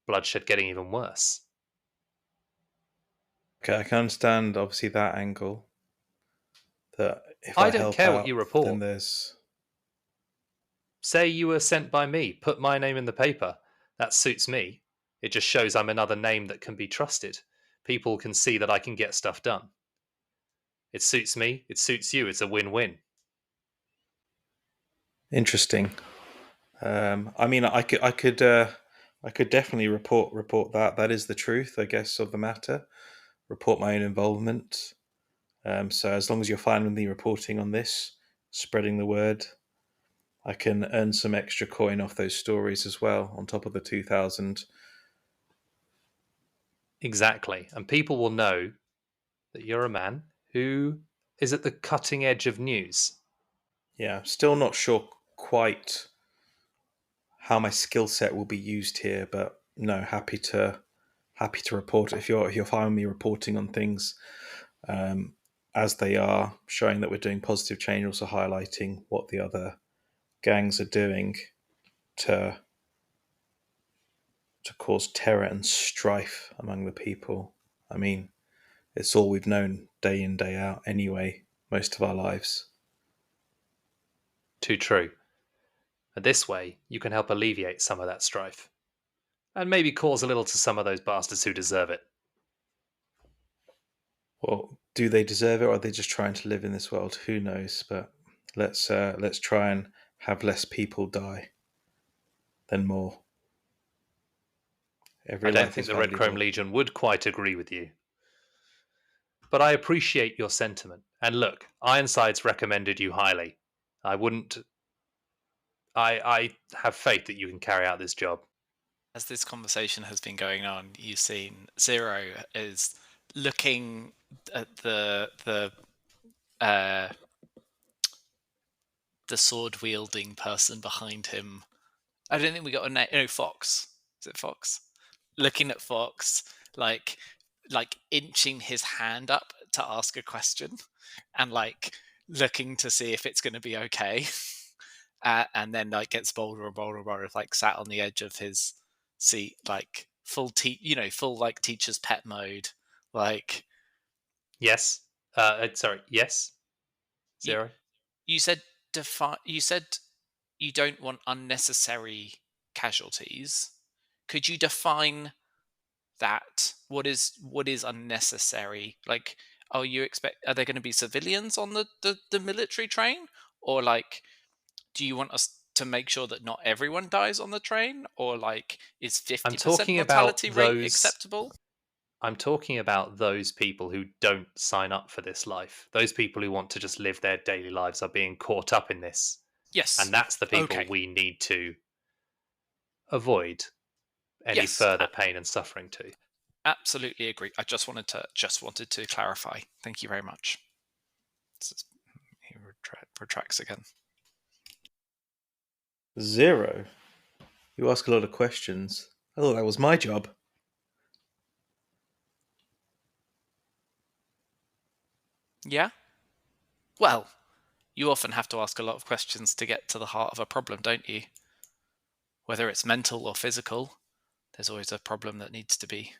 bloodshed getting even worse. Okay, I can understand obviously that angle. That if I I don't help care out, what you report. then there's. Say you were sent by me, put my name in the paper. That suits me. It just shows I'm another name that can be trusted. People can see that I can get stuff done. It suits me, it suits you, it's a win-win. Interesting. I mean, I could definitely report that. That is the truth, I guess, of the matter. Report my own involvement. So as long as you're fine with me reporting on this, spreading the word, I can earn some extra coin off those stories as well, on top of the 2,000. Exactly. And people will know that you're a man who is at the cutting edge of news. Yeah, still not sure quite how my skill set will be used here, but no, happy to report if you're fine with me reporting on things as they are, showing that we're doing positive change, also highlighting what the other gangs are doing to cause terror and strife among the people. I mean, it's all we've known day in, day out anyway, most of our lives. Too true. And this way, you can help alleviate some of that strife. And maybe cause a little to some of those bastards who deserve it. Well, do they deserve it, or are they just trying to live in this world? Who knows? But let's try and have less people die than more. Every I don't life think is the Red Chrome valuable. Legion would quite agree with you. But I appreciate your sentiment. And look, Ironsides recommended you highly. I wouldn't. I have faith that you can carry out this job. As this conversation has been going on, you've seen Zero is looking at uh, the sword wielding person behind him. I don't think we got a name. No, Fox. Is it Fox? Looking at Fox, like inching his hand up to ask a question, and like looking to see if it's going to be okay, and then like gets bolder and bolder and bolder, like sat on the edge of his seat, like full like teacher's pet mode. Like Yes. Sorry. Yes. you, 0. you said, You said you don't want unnecessary casualties. Could you define that? What is unnecessary? Like, are there going to be civilians on the military train, or like, do you want us to make sure that not everyone dies on the train, or like, is I'm 50% talking about mortality rate those. acceptable? I'm talking about those people who don't sign up for this life. Those people who want to just live their daily lives are being caught up in this, and Yes. that's the people Okay. we need to avoid any Yes. further pain and suffering to. Absolutely agree. I just wanted to clarify. Thank you very much. He retracts again. 0. You ask a lot of questions. I thought that was my job. Yeah. Well, you often have to ask a lot of questions to get to the heart of a problem, don't you? Whether it's mental or physical, there's always a problem that needs to be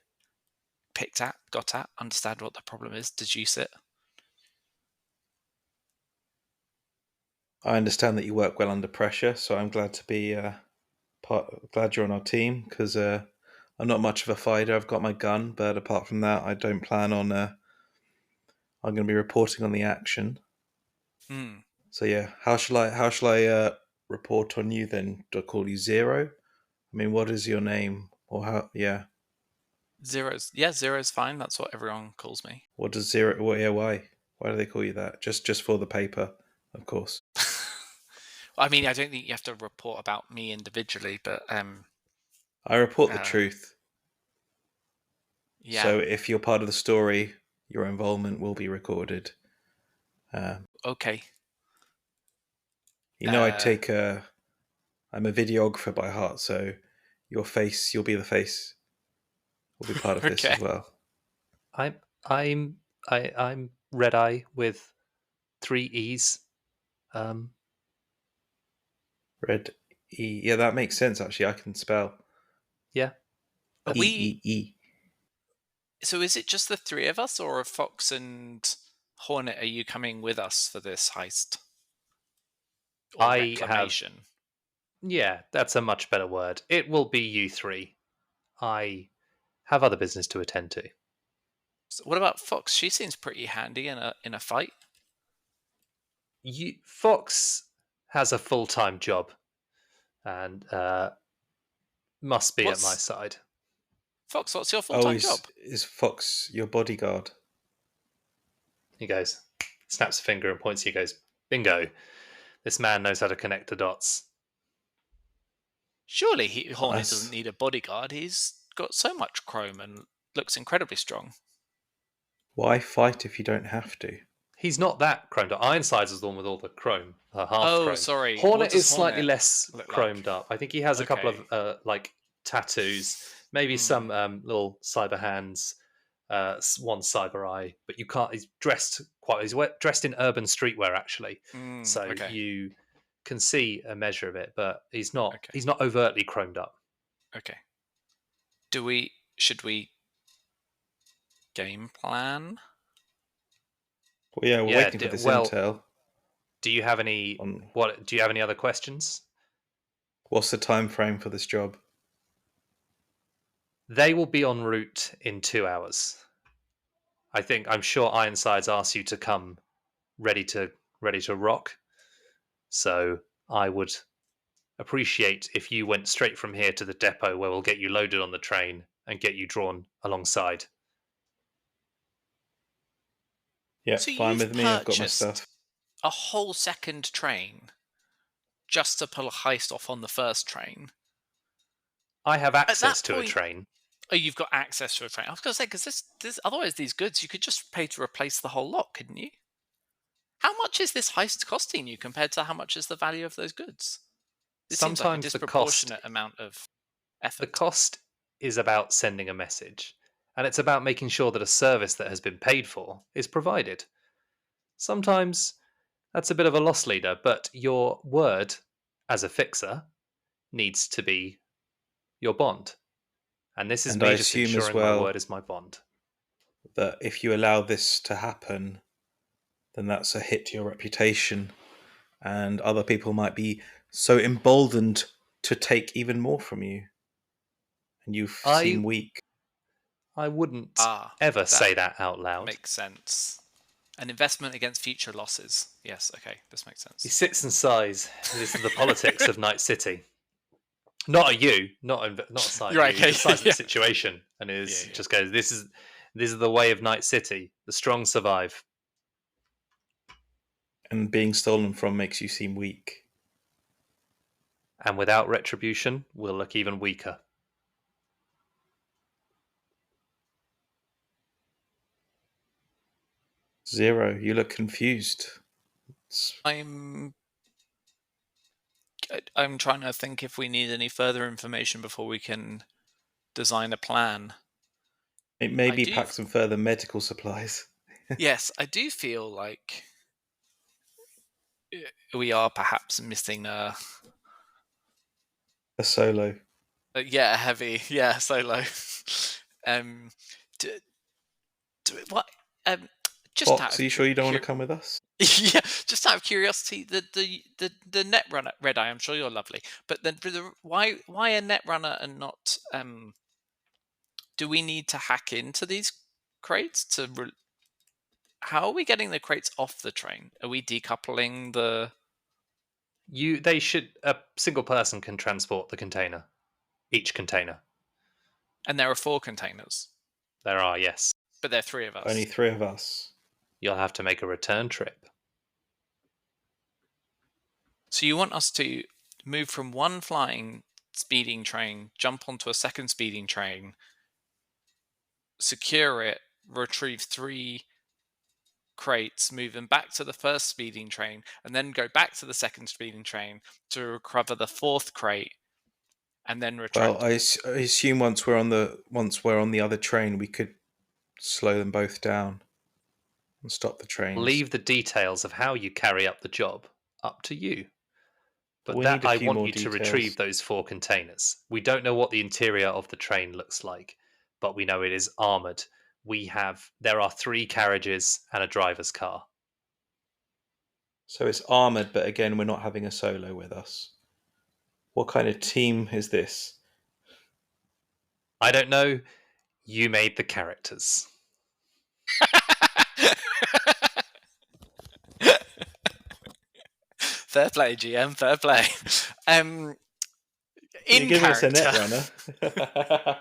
picked at, got at, understand what the problem is, deduce it. I understand that you work well under pressure, so I'm glad to be glad you're on our team, because I'm not much of a fighter. I've got my gun, but apart from that, I don't plan on. I'm going to be reporting on the action. Hmm. So yeah, how shall I report on you then? Do I call you 0? I mean, what is your name, or how? Yeah, Zero's fine. That's what everyone calls me. what does 0? Well, yeah, why do they call you that? Just for the paper, of course. I mean, I don't think you have to report about me individually, but I report the uh, truth. yeah. So if you're part of the story, your involvement will be recorded. Okay. You know, I'm a videographer by heart, so you'll be the face, will be part of this Okay. as well. I'm I'm Red Eye with 3 E's. Um, Red E. Yeah, that makes sense, actually. I can spell yeah. Are E That's we? E E. So is it just the three of us, or are Fox and Hornet? Are you coming with us for this heist or I have. reclamation? Yeah, that's a much better word. It will be you three. I have other business to attend to. So what about Fox? She seems pretty handy in a fight. Fox has a full-time job and must be at my What's side. Fox? What's your Oh, full-time job? is Fox your bodyguard? He goes, snaps a finger and points. He goes, "Bingo! This man knows how to connect the dots." Surely Hornet doesn't Nice. need a bodyguard. He's got so much chrome and looks incredibly strong. Why fight if you don't have to? He's not that chromed up. Ironsides is the one with all the chrome, half Oh, chrome. sorry. What Hornet does is slightly Hornet less look like? chromed up. I think he has a couple Okay. of like tattoos, maybe Hmm. some little cyber hands, one cyber eye. But you can't. He's dressed quite. Dressed in urban streetwear actually, so Okay. you can see a measure of it. But he's not. Okay. He's not overtly chromed up. Okay. Should we game plan? Well, yeah, we're Yeah. waiting for this Well, intel do you have any? on What? Do you have any other questions? what's the time frame for this job. They will be en route in 2 hours. I'm sure Ironsides asks you to come ready to rock. So I would appreciate if you went straight from here to the depot where we'll get you loaded on the train and get you drawn alongside. Yeah, So fine you've with me. I've got my purchased stuff. a whole second train just to pull a heist off on the first train. I have At access that to a point, train. oh, you've got access to a train. I was going to say, because this, otherwise these goods, you could just pay to replace the whole lot, couldn't you? How much is this heist costing you compared to how much is the value of those goods? This seems like a Sometimes disproportionate amount of the effort. cost is about sending a message, and it's about making sure that a service that has been paid for is provided. Sometimes That's a bit of a loss leader, but your word as a fixer needs to be your bond. And this is And I me just assume as ensuring my well word is my bond. that if you allow this to happen, then that's a hit to your reputation, and other people might be so emboldened to take even more from you, and you seem I weak. I wouldn't Ah, ever that say that out loud. makes sense. An investment against future losses. Yes, okay, this makes He sense. sits and sighs. This is the politics of Night City. Not at you, not a side You're at right, you. He just okay. sighs at the Yeah. situation and Yeah, yeah. just goes, "This is the way of Night City. The strong survive." And being stolen from makes you seem weak. And without retribution, we'll look even weaker. Zero, you look confused. I'm trying to think if we need any further information before we can design a plan. It may I be do. pack some further medical supplies. Yes, I do feel like we are perhaps missing A solo. a heavy, solo. um, do, what? Just out Fox, are of you sure you don't want to come with us? yeah, just out of curiosity, the net runner Red Eye. I'm sure you're lovely, but then why a net runner and not do we need to hack into these crates to? How are we getting the crates off the train? Are we decoupling the? A single person can transport the container, each container. And there are 4 containers, There are, yes. but there are 3 of Only us. 3 of us. You'll have to make a return trip. So you want us to move from one flying speeding train, jump onto a second speeding train, secure it, retrieve 3 crates, move them back to the first speeding train, and then go back to the second speeding train to recover the 4th crate, and then Well, retract. I assume once we're on the other train, we could slow them both down and stop the trains. Leave the details of how you carry up the job up to you. But We that need a I few want more you to details. retrieve those 4 containers. We don't know what the interior of the train looks like, but we know it is armored. There are 3 carriages and a driver's car. So it's armored, but again, we're not having a solo with us. What kind of team is this? I don't know. You made the characters. Fair play, GM. Fair play. You're In giving us a net character. runner.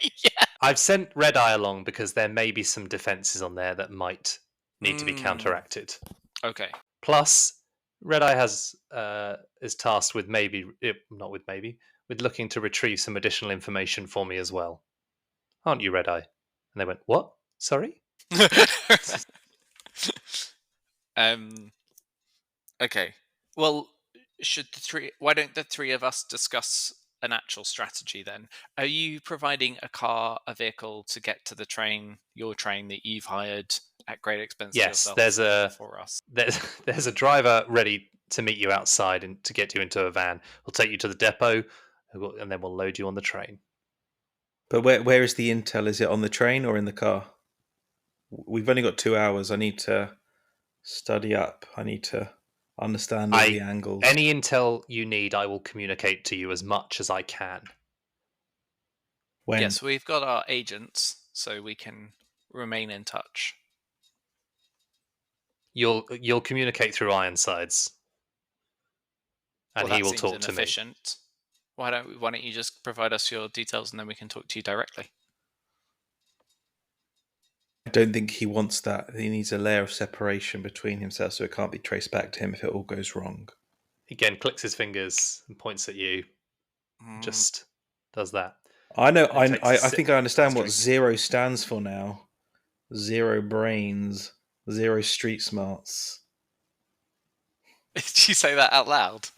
Yeah. I've sent Red Eye along because there may be some defenses on there that might need to be counteracted. Okay. Plus, Red Eye is tasked with with looking to retrieve some additional information for me as well. Aren't you, Red Eye? And they went, "What? Sorry?" Okay. Well, why don't the 3 of us discuss an actual strategy then? Are you providing a vehicle to get to the train, your train that you've hired at great expense to Yes, yourself for us? there's a driver ready to meet you outside and to get you into a van. We'll take you to the depot, and then we'll load you on the train. But where is the intel? Is it on the train or in the car? We've only got 2 hours. I need to study up. I need to understand all the angles. Any intel you need, I will communicate to you as much as I can. When? Yes, we've got our agents, so we can remain in touch. You'll communicate through Ironsides, and Well, he that will seems talk to me. inefficient. Why don't you just provide us your details and then we can talk to you directly? I don't think he wants that. He needs a layer of separation between himself so it can't be traced back to him if it all goes wrong. Again, clicks his fingers and points at you. Just does that. I know. And I takes a think sip I of understand his what drink. 0 stands for now. 0 brains, 0 street smarts. Did you say that out loud?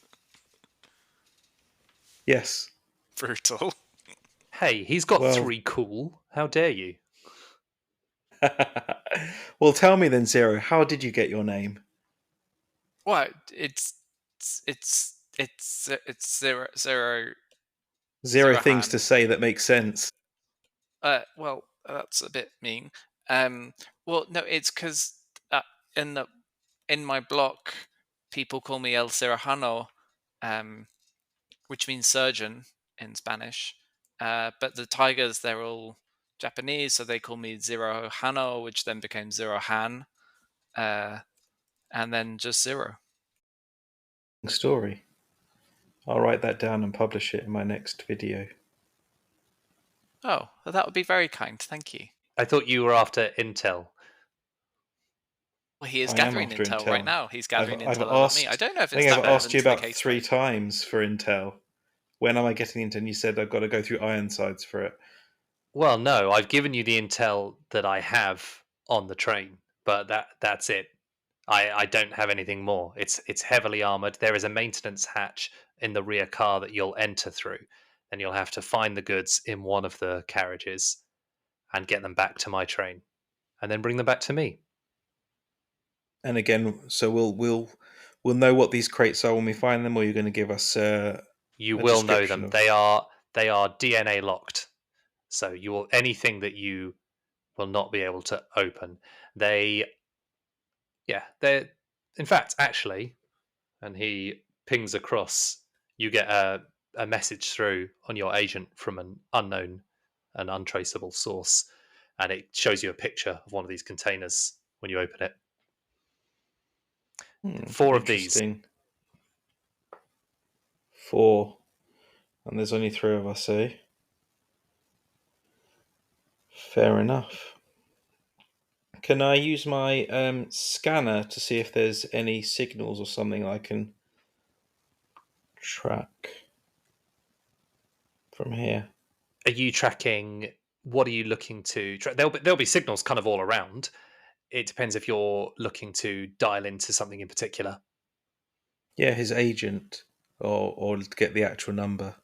Yes. Brutal. Hey, he's got Well- 3 cool. How dare you? Well, tell me then, 0. How did you get your name? Well, it's Zero zero things to Han. say that make sense. Well, that's a bit mean. Well, no, it's because in the in my block, people call me El Cirujano, um, which means surgeon in Spanish. But the tigers, they're all Japanese, so they call me Zero Hano, which then became Zero Han, and then just Zero. Story. I'll write that down and publish it in my next video. Oh, well, that would be very kind. Thank you. I thought you were after intel. Well, he is I am gathering after intel right intel. now. He's I've gathering I've intel about me. asked. I don't know if I it's think that I've asked you relevant to the about case. 3 times for intel. When am I getting intel? And you said I've got to go through Ironsides for it. Well, no, I've given you the intel that I have on the train, but that's it. I don't have anything more. It's heavily armored. There is a maintenance hatch in the rear car that you'll enter through, and you'll have to find the goods in one of the carriages and get them back to my train, and then bring them back to me. And again, so we'll know what these crates are when we find them, or you're going to give us You a will know description them. of. They are DNA locked, so you will anything that you will not be able to open. They they're in fact actually, and he pings across. You get a message through on your agent from an unknown, an untraceable source, and it shows you a picture of one of these containers when you open it. Four of these. Interesting. 4, and there's only 3 of us, eh? Fair enough. Can I use my scanner to see if there's any signals or something I can track from here? Are you tracking? What are you looking to track? There'll be signals kind of all around. It depends if you're looking to dial into something in particular. Yeah, his agent, or get the actual number.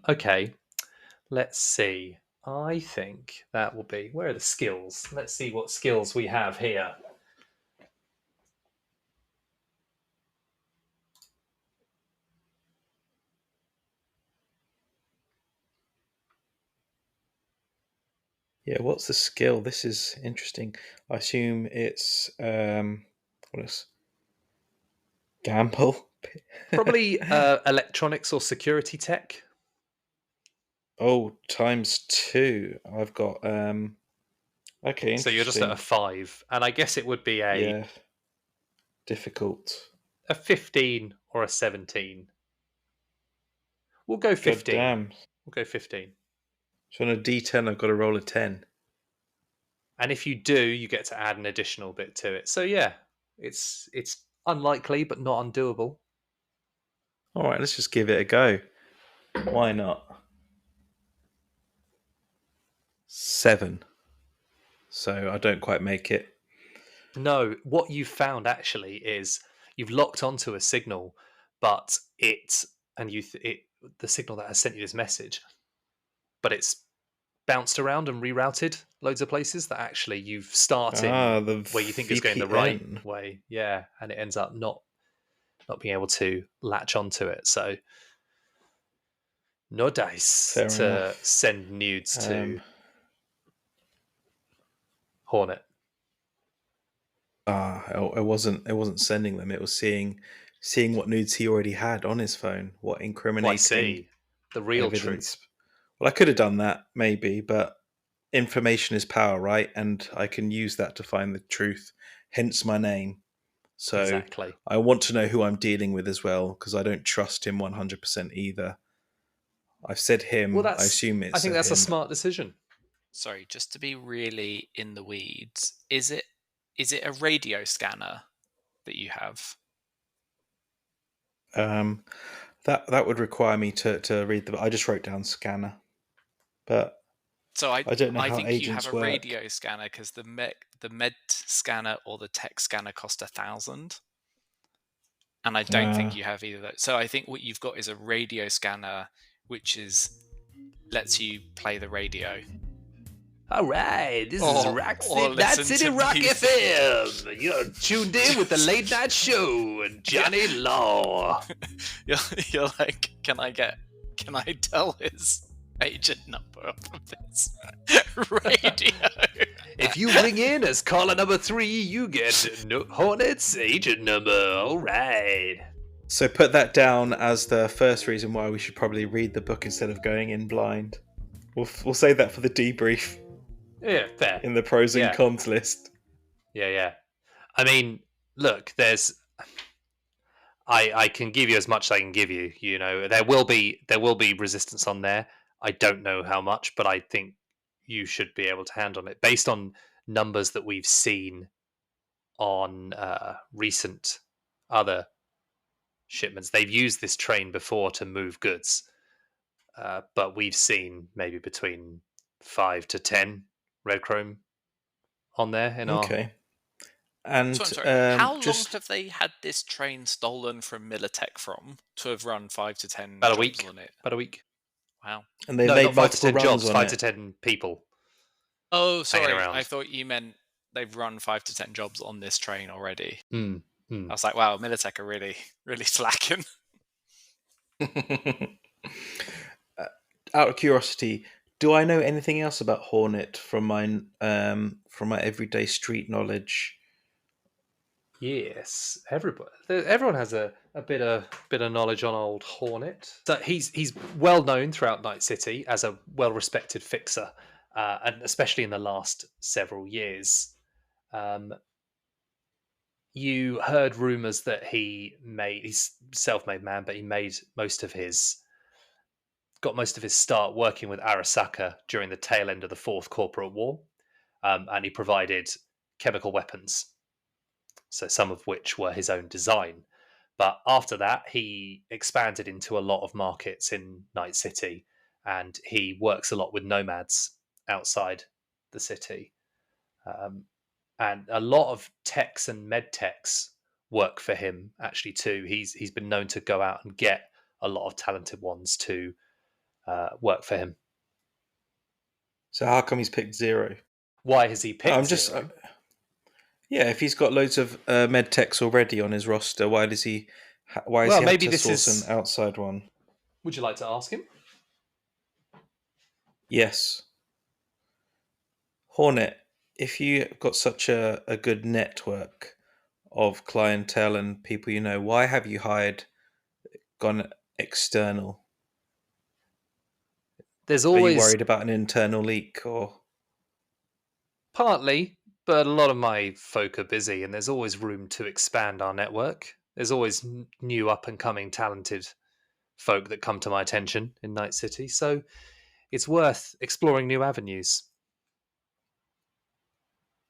Okay. Let's see. I think that will be. Where are the skills? Let's see what skills we have here. Yeah, what's the skill? This is interesting. I assume it's what is gamble? Probably electronics or security tech. Oh, ×2. I've got okay, So you're just at a interesting. 5, and I guess it would be Yeah, difficult. a 15 or a 17. We'll go God 15. damn. We'll go 15. So on a D10, I've got to roll a 10. And if you do, you get to add an additional bit to it. So yeah, it's unlikely but not undoable. All right, let's just give it a go. Why not? 7. So I don't quite make it. No, what you've found actually is you've locked onto a signal, but the signal that has sent you this message, but it's bounced around and rerouted loads of places that actually you've starting The where you think it's going the right VPN. way, yeah, and it ends up not being able to latch onto it. So no dice Fair to enough. send nudes to Hornet. It wasn't sending them. It was seeing what nudes he already had on his phone, what Oh, I incriminating see. The real evidence. truth. Well, I could have done that maybe, but information is power, right? And I can use that to find the truth. Hence my name. So Exactly. I want to know who I'm dealing with as well, because I don't trust him 100% either. I've said Well, him. I assume I it's think a that's a him. smart decision. Sorry, just to be really in the weeds, is it a radio scanner that you have? That would require me to read the. I just wrote down scanner, but So I don't know I how think you have agents a work. radio scanner because the med scanner or the tech scanner cost 1,000, and I don't think you have either of those. So I think what you've got is a radio scanner, which lets you play the radio. All right, this is Or Night listen City to Rock music. FM. You're tuned in with the late night show and Johnny Law. You're like, can I tell his agent number from this radio? If you ring in as caller number 3, you get Hornet's agent number. All right. So put that down as the first reason why we should probably read the book instead of going in blind. We'll save that for the debrief Yeah, fair. in the pros and cons list. Yeah. I mean, look, there's. I can give you as much as I can give you. You know, there will be resistance on there. I don't know how much, but I think you should be able to handle it based on numbers that we've seen on recent other shipments. They've used this train before to move goods, but we've seen maybe between 5 to 10 red chrome on there in our. Okay. And So I'm sorry, how long just have they had this train stolen from Militech from to have run 5 to 10 About a jobs week. on it? About a week. Wow. and they've No, made not 5 to 10 multiple runs jobs, on 5 it. to 10 people. Oh, sorry. around. I thought you meant they've run 5 to 10 jobs on this train already. Mm. I was like, wow, Militech are really, really slacking. Out of curiosity, do I know anything else about Hornet from my everyday street knowledge? Yes, everyone has a bit of knowledge on old Hornet. So he's well known throughout Night City as a well respected fixer, and especially in the last several years. You heard rumors that he's self-made man, but he got most of his start working with Arasaka during the tail end of the Fourth Corporate War, and he provided chemical weapons, so some of which were his own design. But after that, he expanded into a lot of markets in Night City, and he works a lot with nomads outside the city. And a lot of techs and med techs work for him actually too. He's been known to go out and get a lot of talented ones to work for him. So how come he's picked Zero? Why has he picked Zero? Yeah, if he's got loads of med techs already on his roster, why does he? Why is he maybe have to source an outside one? Would you like to ask him? Yes. Hornet, if you've got such a good network of clientele and people you know, why have you gone external? There's Are you always worried about an internal leak or? partly, but a lot of my folk are busy, and there's always room to expand our network. There's always new up and coming talented folk that come to my attention in Night City, so it's worth exploring new avenues.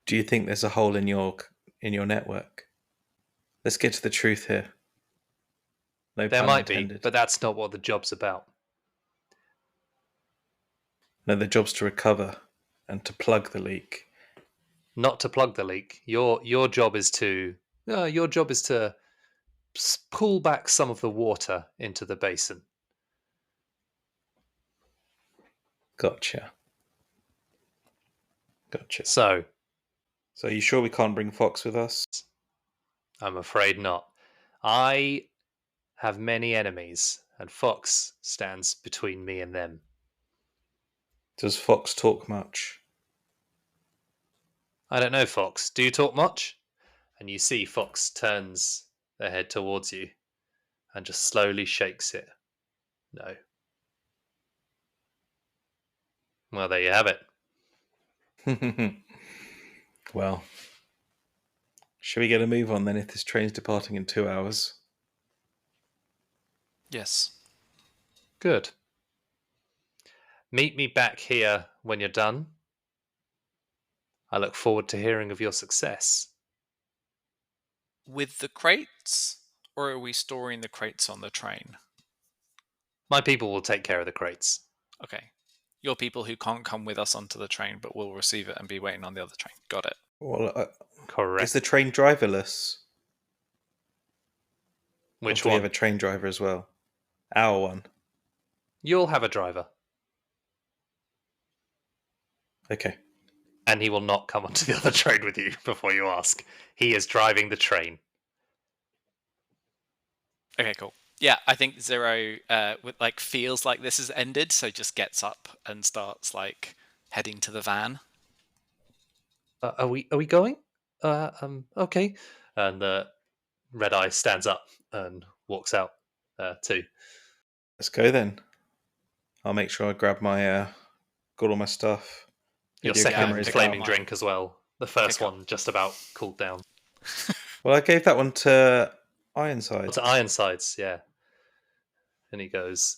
Do you think there's a hole in your network? Let's get to the truth here. No There pun might intended. be, but that's not what the job's about. No, the job's to recover and to plug the leak. Not to plug the leak. Your job is to pull back some of the water into the basin. Gotcha. So, you sure we can't bring Fox with us? I'm afraid not. I have many enemies, and Fox stands between me and them. Does Fox talk much? I don't know, Fox. Do you talk much? And you see Fox turns their head towards you and just slowly shakes it. No. Well, there you have it. Well, shall we get a move on then if this train's departing in 2 hours? Yes. Good. Meet me back here when you're done. I look forward to hearing of your success. With the crates, or are we storing the crates on the train? My people will take care of the crates. Okay. Your people who can't come with us onto the train but will receive it and be waiting on the other train. Got it. Well, Correct. is the train driverless? Which or do one? we have a train driver as well? Our one. You'll have a driver. Okay. and he will not come onto the other train with you before you ask. He is driving the train. Okay, cool. Yeah, I think Zero feels like this has ended, so just gets up and starts like heading to the van. Are we going? Okay. And Red Eye stands up and walks out too. Let's go then. I'll make sure I grab my got all my stuff. Your Video second cameras. flaming mine. drink as well. The first Pick up. one just about cooled down. Well, I gave that one to Ironside. To Ironsides, yeah. And he goes,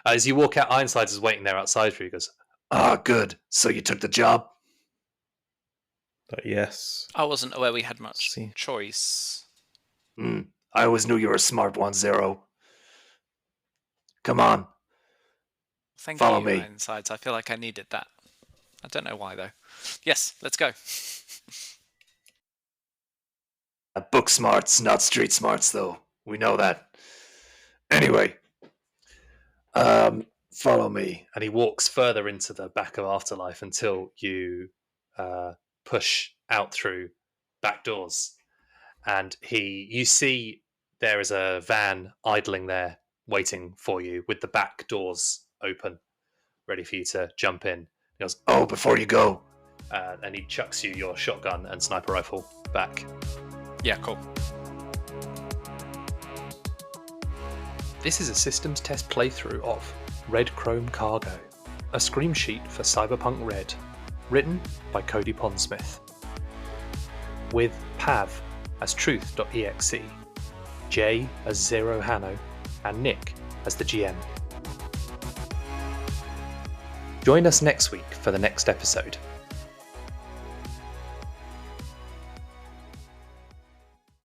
as you walk out, Ironsides is waiting there outside for you. He goes, good. So you took the job? But yes. I wasn't aware we had much See. choice. I always knew you were a smart one, Zero. Come on. Thank Follow you, me. Insides. I feel like I needed that. I don't know why though. Yes, let's go. Book smarts, not street smarts, though. We know that. Anyway, follow me. And he walks further into the back of Afterlife until you push out through back doors. And you see there is a van idling there, waiting for you, with the back doors open, ready for you to jump in. He goes, before you go. And he chucks you your shotgun and sniper rifle back. Yeah, cool. This is a systems test playthrough of Red Chrome Cargo, a Screamsheet for Cyberpunk Red, written by Cody Pondsmith. With Pav as Truth.exe, Jay as Zero Hanno, and Nick as the GM. Join us next week for the next episode.